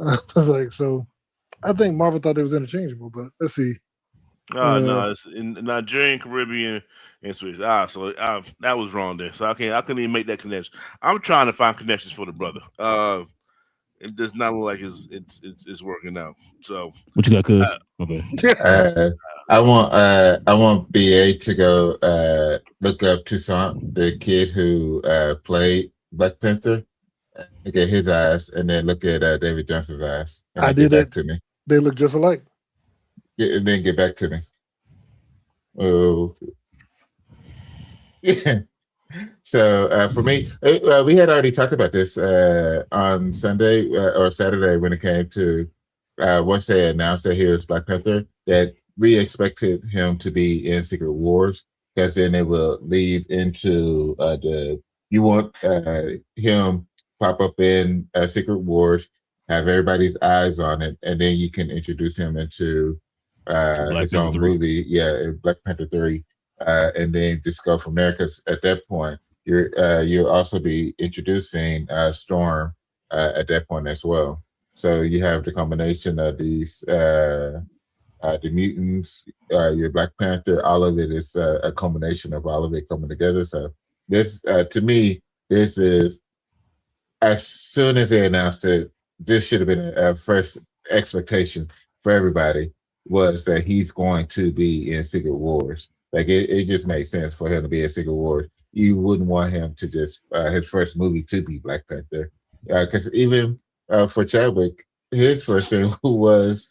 I was like, so I think Marvel thought they was interchangeable, but let's see. No, it's in Nigerian, Caribbean, and Swiss. So that was wrong there. So I couldn't even make that connection. I'm trying to find connections for the brother. It does not look like it's working out. So what you got, cuz? Okay. I want BA to go look up Toussaint, the kid who played Black Panther. Look at his eyes, and then look at David Johnson's eyes. And I then did get back that. to me. They look just alike. And then get back to me. Oh, yeah. So for me, we had already talked about this on Sunday or Saturday when it came to once they announced that he was Black Panther, that we expected him to be in Secret Wars because then it will lead into you want him pop up in Secret Wars, have everybody's eyes on it, and then you can introduce him into his own movie, Black Panther 3. And then just go from there because at that point you'll also be introducing Storm at that point as well. So you have the combination of these the mutants, your Black Panther. All of it is a combination of all of it coming together. So this, to me, this is as soon as they announced it, this should have been a first expectation for everybody was that he's going to be in Secret Wars. Like it just makes sense for him to be in Secret Wars. You wouldn't want him to just his first movie to be Black Panther, because even for Chadwick, his first thing was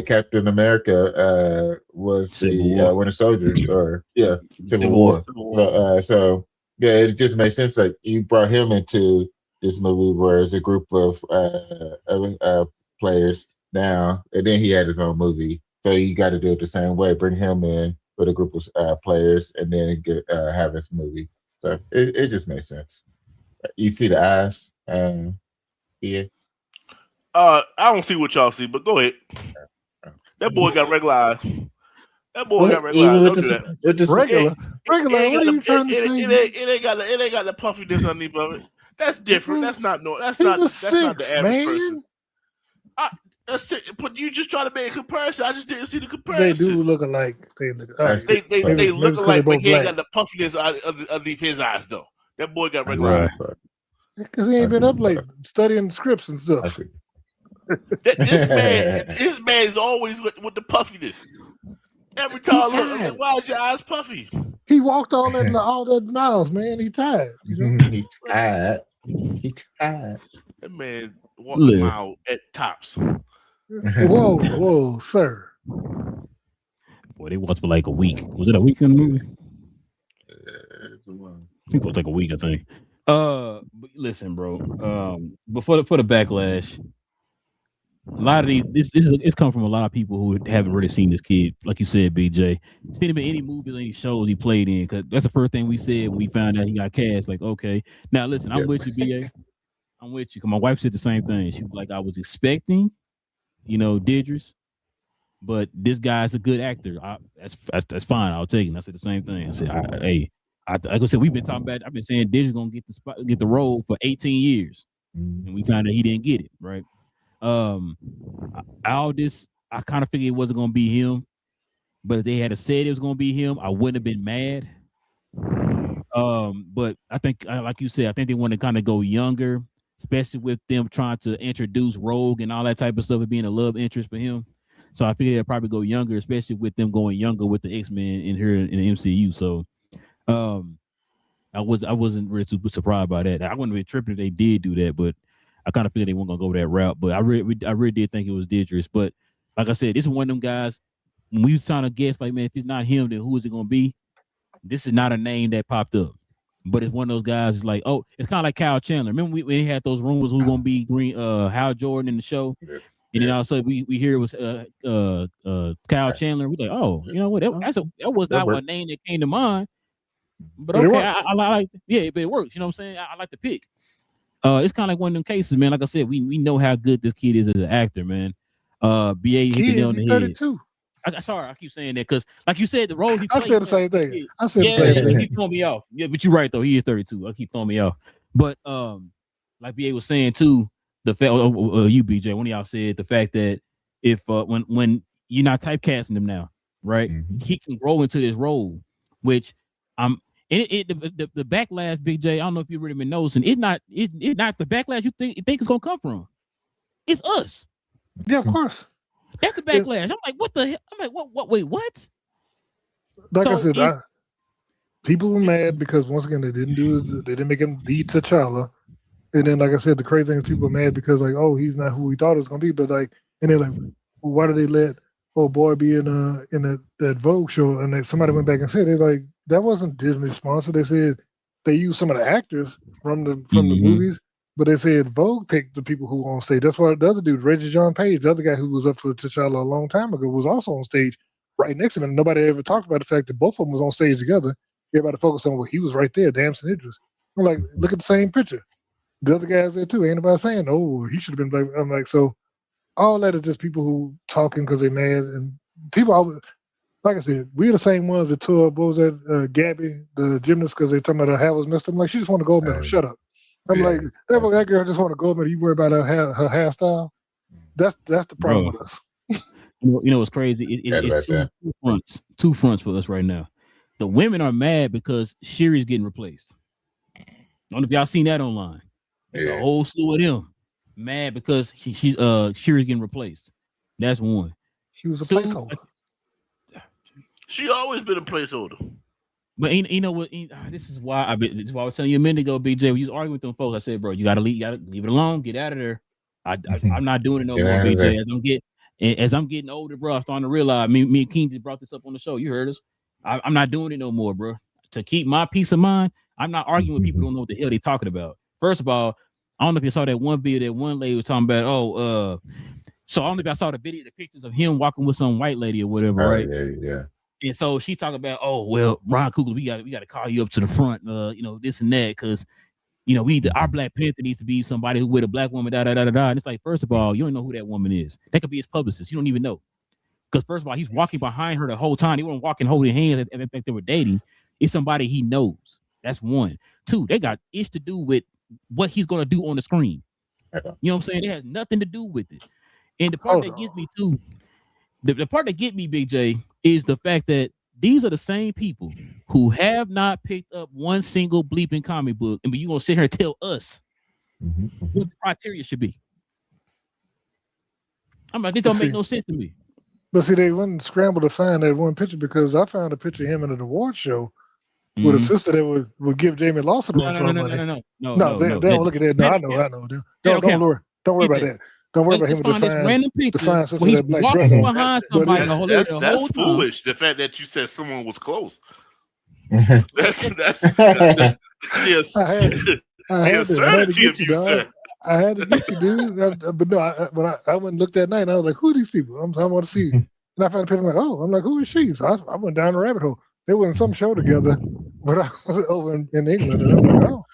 Captain America was the Winter Soldier, or Civil War. So it just makes sense. Like you brought him into this movie where it's a group of players now, and then he had his own movie. So you got to do it the same way. Bring him in with a group of players, and then have his movie. So it just makes sense. You see the eyes, yeah. I don't see what y'all see, but go ahead. That boy got regular eyes. That boy got regular eyes. Don't do that. Regular. What are you trying to say? It ain't got the puffiness underneath of it. That's different. That's not the average person. But you just try to make a comparison. I just didn't see the comparison. They do look alike. They look alike, but he ain't got the puffiness underneath his eyes though. That boy got regular eyes. Because he ain't been up late studying scripts and stuff. This man is always with the puffiness. Every time I look, I say, why is your eyes puffy? He walked all that miles, man. He tired. He tired. That man walked a mile at tops. Whoa, sir. Boy, they watched for like a week. Was it a week in the movie? I think it was like a week, I think. But listen, bro. Before the backlash, a lot of it's come from a lot of people who haven't really seen this kid, like you said, BJ. Seen him in any movies, any shows he played in, because that's the first thing we said when we found out he got cast. Like, okay, now listen, I'm with you, BA. I'm with you. Cause my wife said the same thing. She was like, I was expecting, Didris, but this guy's a good actor. That's fine. I'll take it. And I said the same thing. I said, like I said, we've been talking about. I've been saying Didris gonna get the role for 18 years, and we found out he didn't get it. Right. All this, I kind of figured it wasn't gonna be him, but if they had said it was gonna be him, I wouldn't have been mad. But I think, like you said, I think they want to kind of go younger, especially with them trying to introduce Rogue and all that type of stuff and being a love interest for him. So I figure they'll probably go younger, especially with them going younger with the X-Men in here in the MCU. So I wasn't really super surprised by that. I wouldn't be tripping if they did do that, but I kind of figured they weren't gonna go that route. But I really did think it was Idris. But like I said, this is one of them guys. When we was trying to guess, like, man, if it's not him, then who is it gonna be? This is not a name that popped up. But it's one of those guys. It's like, oh, it's kind of like Kyle Chandler. Remember we had those rumors who's gonna be Hal Jordan in the show, and then also we hear it was Kyle Chandler. We're like, oh, you know what? That was not a name that came to mind. But okay, I like, yeah, but it works. You know what I'm saying? I like the pick. It's kind of like one of them cases, man. Like I said, we know how good this kid is as an actor, man. BA hit the nail on the head. 32. Sorry, I keep saying that because, like you said, the roles he played. I said the same thing. I said the same thing. You keep throwing me off. Yeah, but you're right though. He is 32. I keep throwing me off. But like BA was saying too, the fact you BJ, one of y'all said the fact that if when you're not typecasting him now, right, he can grow into this role, which the backlash, Big J. I don't know if you've really been noticing. It's not the backlash you think it's gonna come from. It's us. Yeah, of course. That's the backlash. I'm like, what the hell? I'm like, what? Wait, what? Like I said, people were mad because once again they didn't make him the T'Challa. And then, like I said, the crazy thing is people are mad because like, oh, he's not who we thought it was gonna be. But like, and they're like, well, why did they let old boy be in that Vogue show? And then somebody went back and said, they're like, that wasn't Disney sponsored. They said they used some of the actors from the movies, but they said Vogue picked the people who were on stage. That's why the other dude, Reggie John Page, the other guy who was up for T'Challa a long time ago, was also on stage right next to him. And nobody ever talked about the fact that both of them was on stage together. Everybody focused on, well, he was right there, Damson Idris. I'm like, look at the same picture. The other guy's there too. Ain't nobody saying, oh, he should have been black. I'm like, so all that is just people who talking because they're mad. And people always, like I said, we're the same ones that tore up, what was that, Gabby, the gymnast, because they talking about her hair was messed up. I'm like, she just want a gold medal. Shut up. I'm like, that girl just want a gold medal. You worry about her hairstyle? That's the problem with us. You know what's crazy? It's two fronts for us right now. The women are mad because Shuri's getting replaced. I don't know if y'all seen that online. It's a whole slew of them mad because Shuri's getting replaced. That's one. She was a placeholder. She always been a placeholder. But you know what? This is why I was telling you a minute ago, BJ. When you was arguing with them folks, I said, bro, you gotta leave it alone. Get out of there. I'm not doing it no more, BJ. As I'm getting older, bro, I'm starting to realize. Me and King just brought this up on the show. You heard us. I'm not doing it no more, bro. To keep my peace of mind, I'm not arguing with people who don't know what the hell they're talking about. First of all, I don't know if you saw that one video that one lady was talking about. So I don't know if I saw the pictures of him walking with some white lady or whatever, right? Yeah. And so she talking about, oh well, Ron Coogler, we got to call you up to the front, this and that, because our Black Panther needs to be somebody who with a black woman, da da da da da. And it's like, first of all, you don't know who that woman is. That could be his publicist. You don't even know, because first of all, he's walking behind her the whole time. He wasn't walking holding hands and think they were dating. It's somebody he knows. That's one. Two, they got ish to do with what he's gonna do on the screen. You know what I'm saying? It has nothing to do with it. And the part that gets me too, the part that get me, Big J, is the fact that these are the same people who have not picked up one single bleeping comic book, and you're gonna sit here and tell us what the criteria should be. I'm like, this don't make no sense to me. But see, they wouldn't scramble to find that one picture, because I found a picture of him at an award show with a sister that would give Jamie Lawson money. No, they don't look at that. No, I know. Don't worry about that. Don't worry about him with the fine sister that black dress on. That's foolish. The fact that you said someone was close. That's just the absurdity of you, sir. I had to get you, dude. But no, when I went and looked that night, I was like, who are these people? I want to see. And I found a picture, I'm like, oh, who is she? So I went down the rabbit hole. They were in some show together, but I was over in England, and I'm like, oh.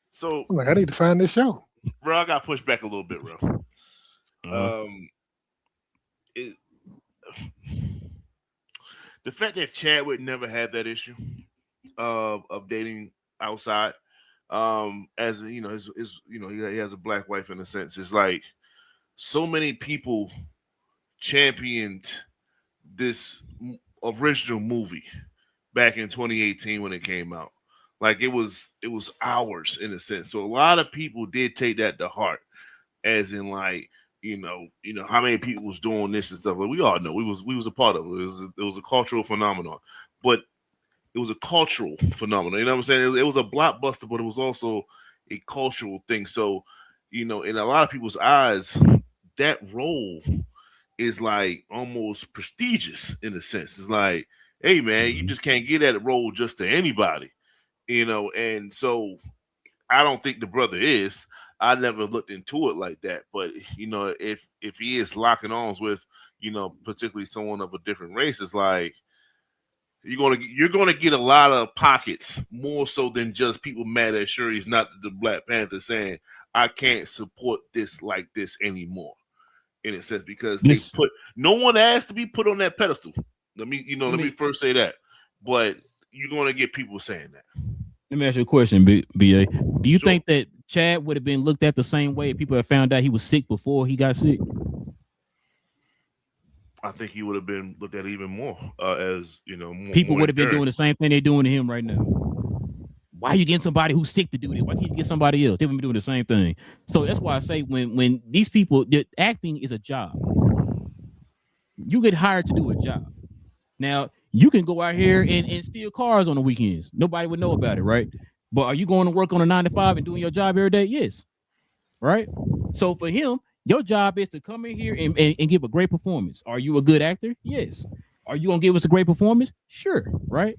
So I'm like, I need to find this show. Bro, I got pushed back a little bit, bro. The fact that Chadwick never had that issue of dating outside, as he has a black wife in a sense. It's like so many people championed this original movie back in 2018 when it came out. Like it was ours in a sense. So a lot of people did take that to heart, as in like, you know how many people was doing this and stuff. Like, we all know we was a part of it. It was a cultural phenomenon, but it was a cultural phenomenon. You know what I'm saying? It was a blockbuster, but it was also a cultural thing. So, in a lot of people's eyes, that role is like almost prestigious in a sense. It's like, hey man, you just can't get that role just to anybody, and so I don't think the brother is. I never looked into it like that, but if he is locking arms with, particularly someone of a different race, it's like you're gonna get a lot of pockets more so than just people mad at Shuri's not the Black Panther saying I can't support this like this anymore, in a sense, because they put no one asked to be put on that pedestal. Let me first say that, but you're gonna get people saying that. Let me ask you a question, BA. Do you think that Chad would have been looked at the same way if people had found out he was sick before he got sick? I think he would have been looked at even more as people would have been doing the same thing they're doing to him right now. Why are you getting somebody who's sick to do this? Why can't you get somebody else? They would be doing the same thing. So that's why I say when these people, acting is a job. You get hired to do a job. Now you can go out here and steal cars on the weekends. Nobody would know about it, right? But are you going to work on a 9 to 5 and doing your job every day? Yes. Right. So for him, your job is to come in here and give a great performance. Are you a good actor? Yes. Are you going to give us a great performance? Sure. Right.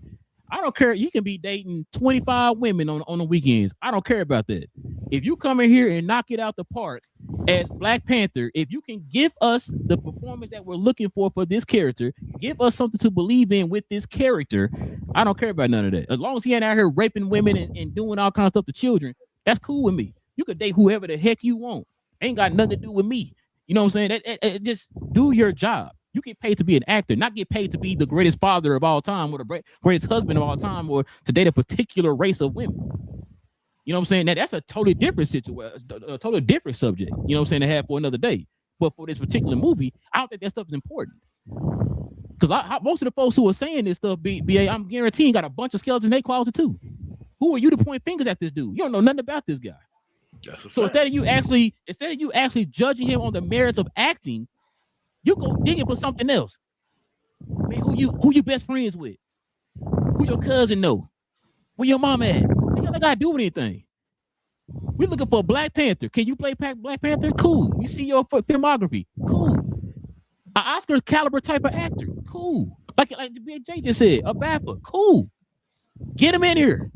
I don't care. You can be dating 25 women on the weekends. I don't care about that. If you come in here and knock it out the park as Black Panther, if you can give us the performance that we're looking for this character, give us something to believe in with this character, I don't care about none of that. As long as he ain't out here raping women and doing all kinds of stuff to children, that's cool with me. You could date whoever the heck you want. Ain't got nothing to do with me. You know what I'm saying? Just do your job. You get paid to be an actor, not get paid to be the greatest father of all time or the greatest husband of all time or to date a particular race of women. You know what I'm saying? That's a totally different situation, a totally different subject, you know what I'm saying, to have for another day. But for this particular movie, I don't think that stuff is important. Because most of the folks who are saying this stuff, BA, I'm guaranteeing got a bunch of skeletons in their closet too. Who are you to point fingers at this dude? You don't know nothing about this guy. So instead of you actually judging him on the merits of acting, you go digging for something else. Man, who you best friends with? Who your cousin know? Where your mama at? What that got to do with anything? We looking for Black Panther. Can you play Black Panther? Cool. We see your filmography. Cool. An Oscar caliber type of actor. Cool. Like the Big J just said, a Bappa. Cool. Get him in here.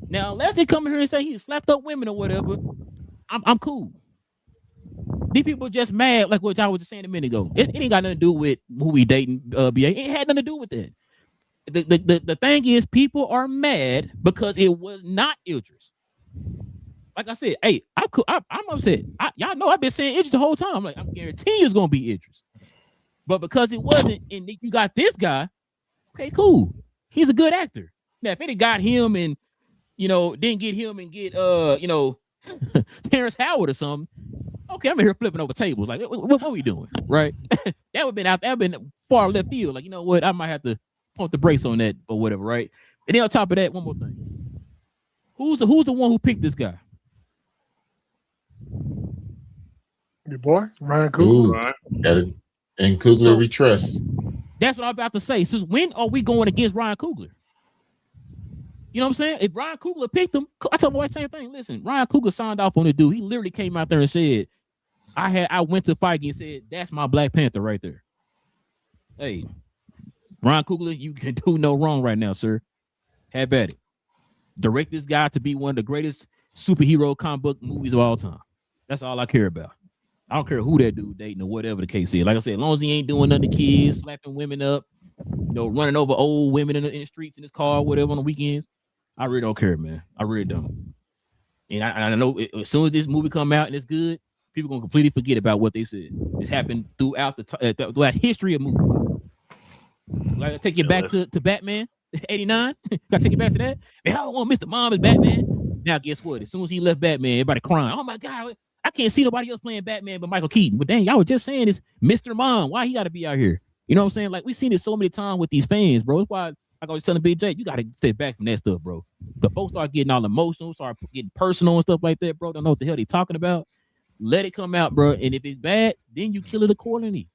Now, unless they come in here and say he slapped up women or whatever, I'm cool. These people just mad, like what y'all was just saying a minute ago. It ain't got nothing to do with who we dating, BA. It had nothing to do with that. The thing is, people are mad because it was not Idris. Like I said, hey, I'm upset. Y'all know I've been saying Idris the whole time. Like, I'm guaranteeing it's gonna be Idris. But because it wasn't, and you got this guy, okay, cool. He's a good actor. Now, if it had got him and didn't get him and get Terrence Howard or something, okay, I'm in here flipping over tables. Like, what are we doing? Right? that would have been far left field. Like, you know what? I might have to pump the brakes on that or whatever, right? And then on top of that, one more thing. Who's the one who picked this guy? Your boy, Ryan Coogler. And Coogler we trust. That's what I'm about to say. Since when are we going against Ryan Coogler? You know what I'm saying? If Ryan Coogler picked him, I told my wife the same thing. Listen, Ryan Coogler signed off on the dude. He literally came out there and said, I went to Feige and said, that's my Black Panther right there. Hey, Ryan Coogler, you can do no wrong right now, sir. Have at it. Direct this guy to be one of the greatest superhero comic book movies of all time. That's all I care about. I don't care who that dude dating or whatever the case is. Like I said, as long as he ain't doing nothing to kids, slapping women up, running over old women in the streets in his car, whatever on the weekends, I really don't care, man. I really don't. And I know as soon as this movie come out and it's good, people gonna completely forget about what they said. It's happened throughout throughout history of movies. Like I take you back to Batman '89. Gotta take you back to that. Man, I don't want Mr. Mom as Batman. Now guess what? As soon as he left Batman, everybody crying. Oh my God, I can't see nobody else playing Batman but Michael Keaton. But dang, y'all were just saying this Mr. Mom. Why he got to be out here? You know what I'm saying? Like, we've seen it so many times with these fans, bro. That's why I was telling Big J, you got to step back from that stuff, bro. The folks start getting all emotional, start getting personal and stuff like that, bro. Don't know what the hell they talking about. let it come out, bro. And if it's bad, then you kill it accordingly.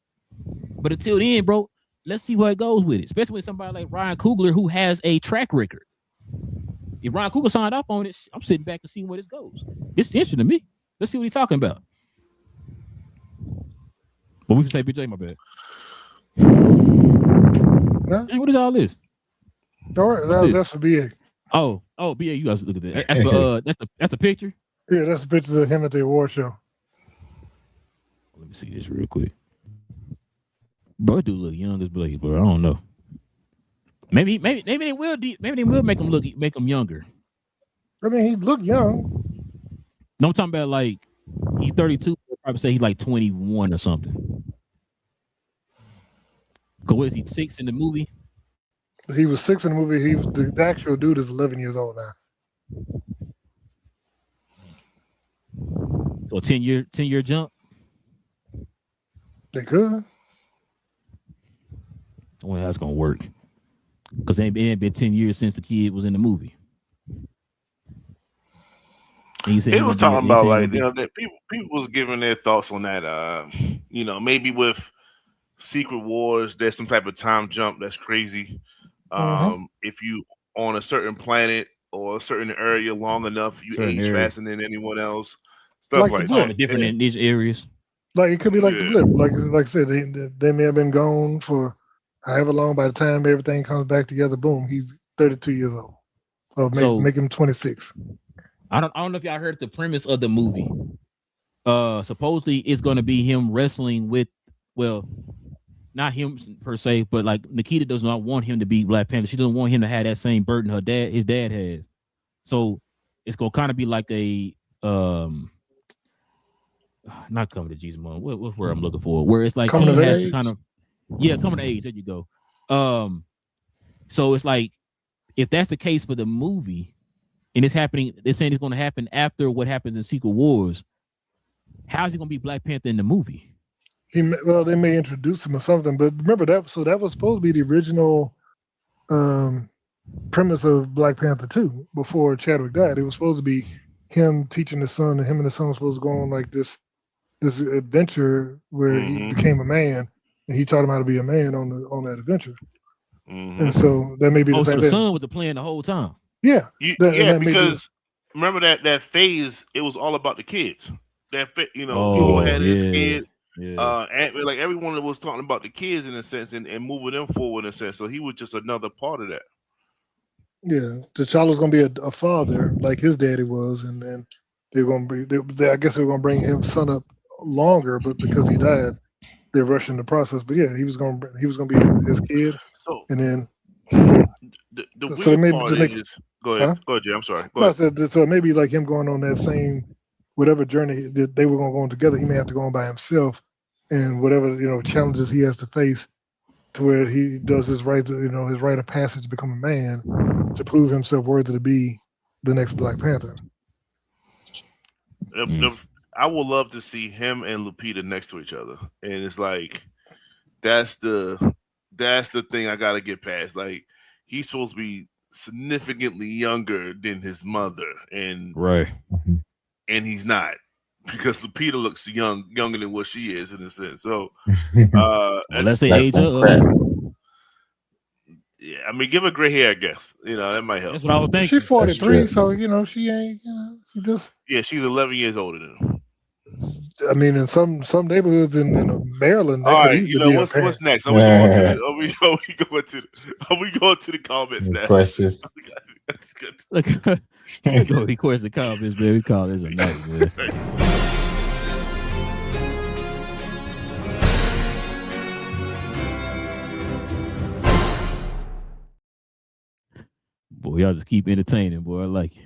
But until then, bro, let's see where it goes with it. Especially with somebody like Ryan Coogler who has a track record. If Ryan Coogler signed off on it, I'm sitting back to see where this goes. It's interesting to me. Let's see what he's talking about. But we can say BJ, my bad. Huh? Hey, what is all this? All right, that's for BA. Oh, BA, you guys look at that. That's the picture. Yeah, that's the picture of him at the award show. Let me see this real quick. Bro, dude look young as Blake, bro. I don't know. Maybe they will make him younger. I mean, he looked young. No, I'm talking about like he's 32. I'd probably say he's like 21 or something. Cause what is he, 6 in the movie? He was 6 in the movie. He was the actual dude is 11 years old now. So a 10-year jump. They could. I wonder how that's gonna work. Because it ain't been 10 years since the kid was in the movie. He was talking about like that people was giving their thoughts on that. Maybe with Secret Wars, there's some type of time jump that's crazy. If you on a certain planet or a certain area long enough, you age faster than anyone else. Stuff like that. Different in these areas. Like it could be like the blip. Like I said, they may have been gone for however long. By the time everything comes back together, boom, he's 32 years old. Or make him 26. I don't know if y'all heard the premise of the movie. Supposedly it's gonna be him wrestling with, well, not him per se, but like Nikita does not want him to be Black Panther. She doesn't want him to have that same burden his dad has. So it's gonna kind of be like a not coming to Jesus moment. What's where I'm looking for? Where it's like coming he of has age. to kind of coming to age. There you go. So it's like if that's the case for the movie, and it's happening, they're saying it's going to happen after what happens in Secret Wars. How is he going to be Black Panther in the movie? They may introduce him or something, but remember that. So that was supposed to be the original premise of Black Panther 2 before Chadwick died. It was supposed to be him teaching his son, and him and his son were supposed to go on like this adventure where he became a man, and he taught him how to be a man on that adventure. And so that may be the same so the thing. son was the plan the whole time. Yeah, because remember that phase, it was all about the kids. That people had his kid. Yeah. And like everyone was talking about the kids in a sense and moving them forward in a sense. So he was just another part of that. Yeah, T'Challa's gonna be a father like his daddy was, and then they're gonna be. I guess they're gonna bring his son up longer, but because he died, they're rushing the process. But yeah, he was gonna be his kid. So and then the weird part is. Go ahead, Jay. I'm sorry. Go ahead. So maybe like him going on that same whatever journey that they were going to go on together, he may have to go on by himself, and whatever challenges he has to face, to where he does his rite of passage to become a man, to prove himself worthy to be the next Black Panther. I would love to see him and Lupita next to each other, and it's like that's the thing I got to get past. Like he's supposed to be significantly younger than his mother, and and he's not, because Lupita looks younger than what she is in a sense. So let's say age up. Yeah, I mean, give her gray hair, I guess. That might help. That's what I was thinking. She's 43, so she ain't. She just. Yeah, she's 11 years older than him. I mean, in some neighborhoods in Maryland. All right, what's next? Are we going to the comments now? Precious. Look, he questions the comments, man. We call this a night, man. Boy, y'all just keep entertaining, boy. I like it.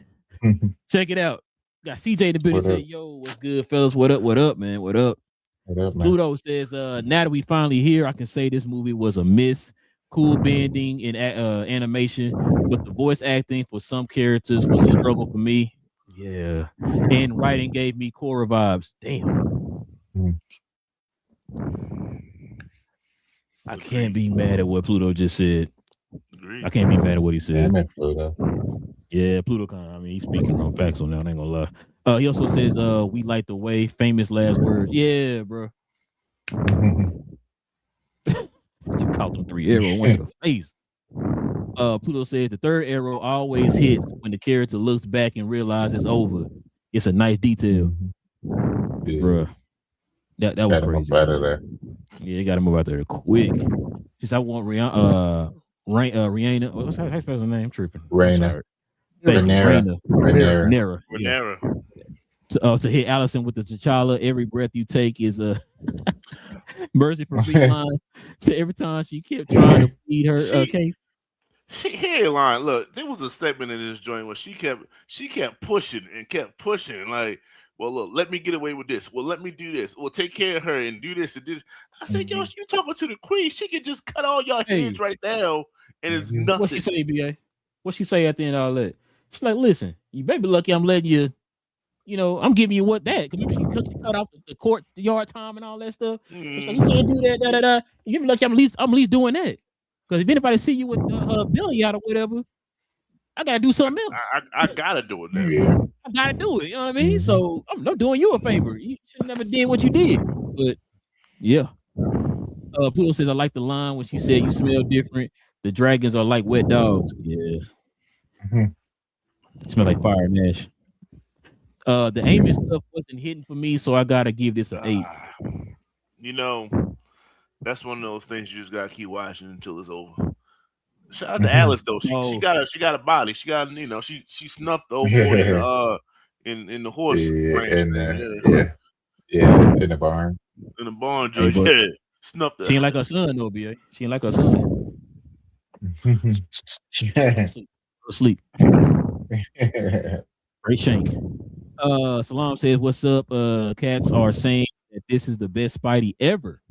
Check it out. Got CJ in the building. Said, "Yo, what's good, fellas? What up, man? What up?" Pluto says, "Now that we finally here, I can say this movie was a miss. Cool bending and animation, but the voice acting for some characters was a struggle for me. Yeah, and writing gave me Korra vibes. Damn. I can't be mad at what Pluto just said. I can't be mad at what he said. Yeah, Pluto. Yeah, Pluto kind of, he's speaking on facts on that. I ain't gonna He also says, "We like the way." Famous last words. Yeah, bro. You caught them 3 arrows, one to the face. Pluto says the third arrow always hits when the character looks back and realizes it's over. It's a nice detail, Yeah. bro. That was Got him crazy. up out of there. Yeah, got to move out there quick. Since I want Rihanna. What's how you spell her name? I'm tripping. Raina. Thank you, Rhaenyra. Rhaenyra. Renera. To hit Allison with the T'Challa, every breath you take is a mercy for free line. So every time she kept trying to feed her case. Here, line. Look, there was a segment in this joint where she kept pushing and kept pushing, and like, well, look, let me get away with this. Well, let me do this. Well, take care of her and do this and do this. I said, yo, you talking to the queen? She can just cut all your heads right now, and it's nothing. What she say, BA? What she say at the end of all that? She's like, listen, you baby lucky I'm letting you. You know, I'm giving you what that. Because remember, she cut off the court, the yard time, and all that stuff. It's like, you can't do that. Da da da. You be lucky I'm at least doing that. Because if anybody see you with her belly out or whatever, I gotta do something else. I gotta do it now. Yeah. I gotta do it. You know what I mean? So I'm not doing you a favor. You should never did what you did. But yeah. Pluto says I like the line when she said you smell different. The dragons are like wet dogs. Yeah. Smell like fire and ash. The aiming stuff wasn't hitting for me, so I gotta give this an 8. You know, that's one of those things you just gotta keep watching until it's over. Shout out to Alice though. She got a body. She got, you know, she snuffed the old in the horse ranch. In the barn. In the barn, hey, snuffed her. She ain't like her son though, BA. She ain't like her son. Asleep. Great shank. Salam says, "What's up?" Cats are saying that this is the best Spidey ever.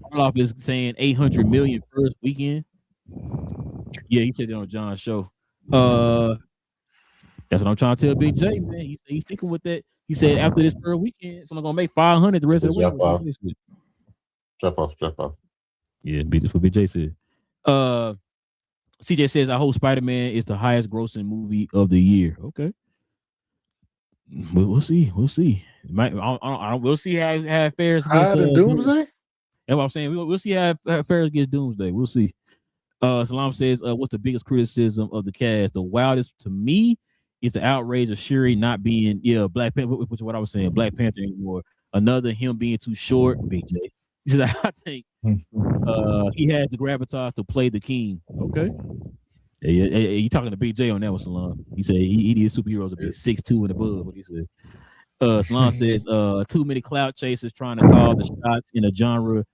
Orloff is saying 800 million first weekend. Yeah, he said it on John's show. That's what I'm trying to tell Big J, man. He's sticking with that. He said after this first weekend, someone's gonna make 500 the rest of the week. Drop off. Yeah, that's what Big J said. CJ says, I hope Spider-Man is the highest grossing movie of the year. Okay. We'll see. We'll see. We'll see how it fares. Higher than Doomsday? That's what I'm saying. We'll see how it fares against Doomsday. We'll see. Salam says, what's the biggest criticism of the cast? The wildest to me is the outrage of Shuri not being, Black Panther, which is what I was saying, Black Panther anymore. Another, him being too short, Big J. He said, I think he has the gravitas to play the king. Okay. You talking to Big J on that one, Salam. He said he needs superheroes to be 6'2" and above, what he said. Salam says, too many cloud chasers trying to call the shots in a genre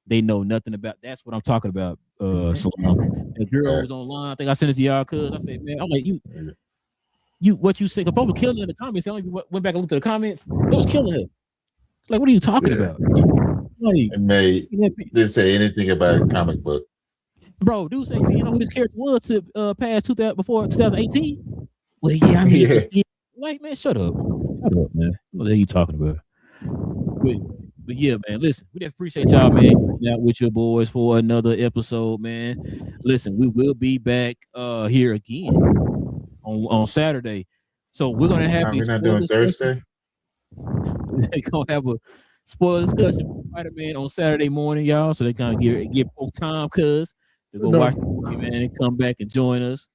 they know nothing about. That's what I'm talking about, Salam. The girl was online. I think I sent it to y'all, cuz I said, man, I'm like, what you say? Because folks were killing her in the comments. I only went back and looked at the comments. It was killing her. Like, what are you talking about? Like, and they didn't say anything about a comic book. Bro, dude said, you know who this character was to past 2000 before 2018? Well, yeah, I mean, like, man, shut up, man. What are you talking about? But yeah, man, listen, we definitely appreciate y'all, man, coming out with your boys for another episode, man. Listen, we will be back here again on Saturday. So we're gonna have we're not doing Thursday. They're gonna have a spoiler discussion with Spider-Man on Saturday morning, y'all. So they kind of give both time, cuz to go watch the movie, man, and come back and join us.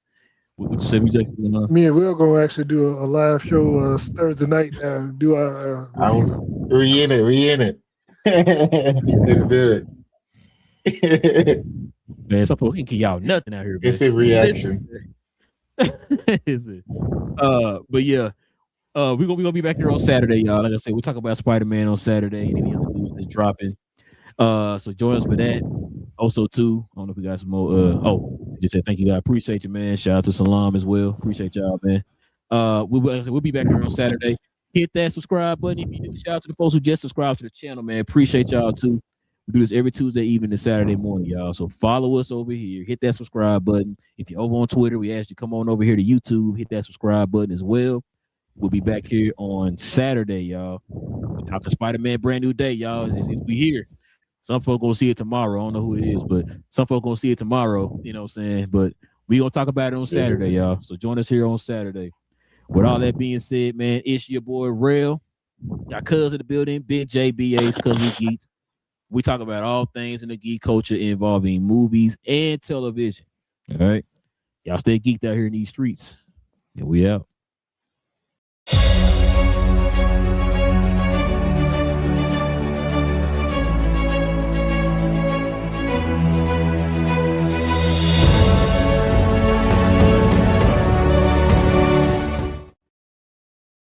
What you say, me and Will gonna actually do a live show Thursday night. Do our we in it. Let's do it. Man, some folks can give y'all nothing out here. It's a reaction. Is it? But yeah. We're gonna be back here on Saturday, y'all. Like I said, we'll talk about Spider-Man on Saturday and any other news that's dropping. So join us for that. Also, too, I don't know if we got some more. Just said thank you, guys. Appreciate you, man. Shout out to Salam as well. Appreciate y'all, man. We'll be back here on Saturday. Hit that subscribe button if you do. Shout out to the folks who just subscribed to the channel, man. Appreciate y'all too. We do this every Tuesday evening and Saturday morning, y'all. So follow us over here. Hit that subscribe button. If you're over on Twitter, we ask you to come on over here to YouTube. Hit that subscribe button as well. We'll be back here on Saturday, y'all. We're talking Spider-Man, brand new day, y'all. We here. Some folks gonna see it tomorrow. I don't know who it is, but some folks gonna see it tomorrow. You know what I'm saying? But we gonna talk about it on Saturday, y'all. So join us here on Saturday. With all that being said, man, it's your boy Rail. Got cuz in the building, Big JBA's Cuz We Geeks. We talk about all things in the geek culture involving movies and television. All right. Y'all stay geeked out here in these streets. And we out.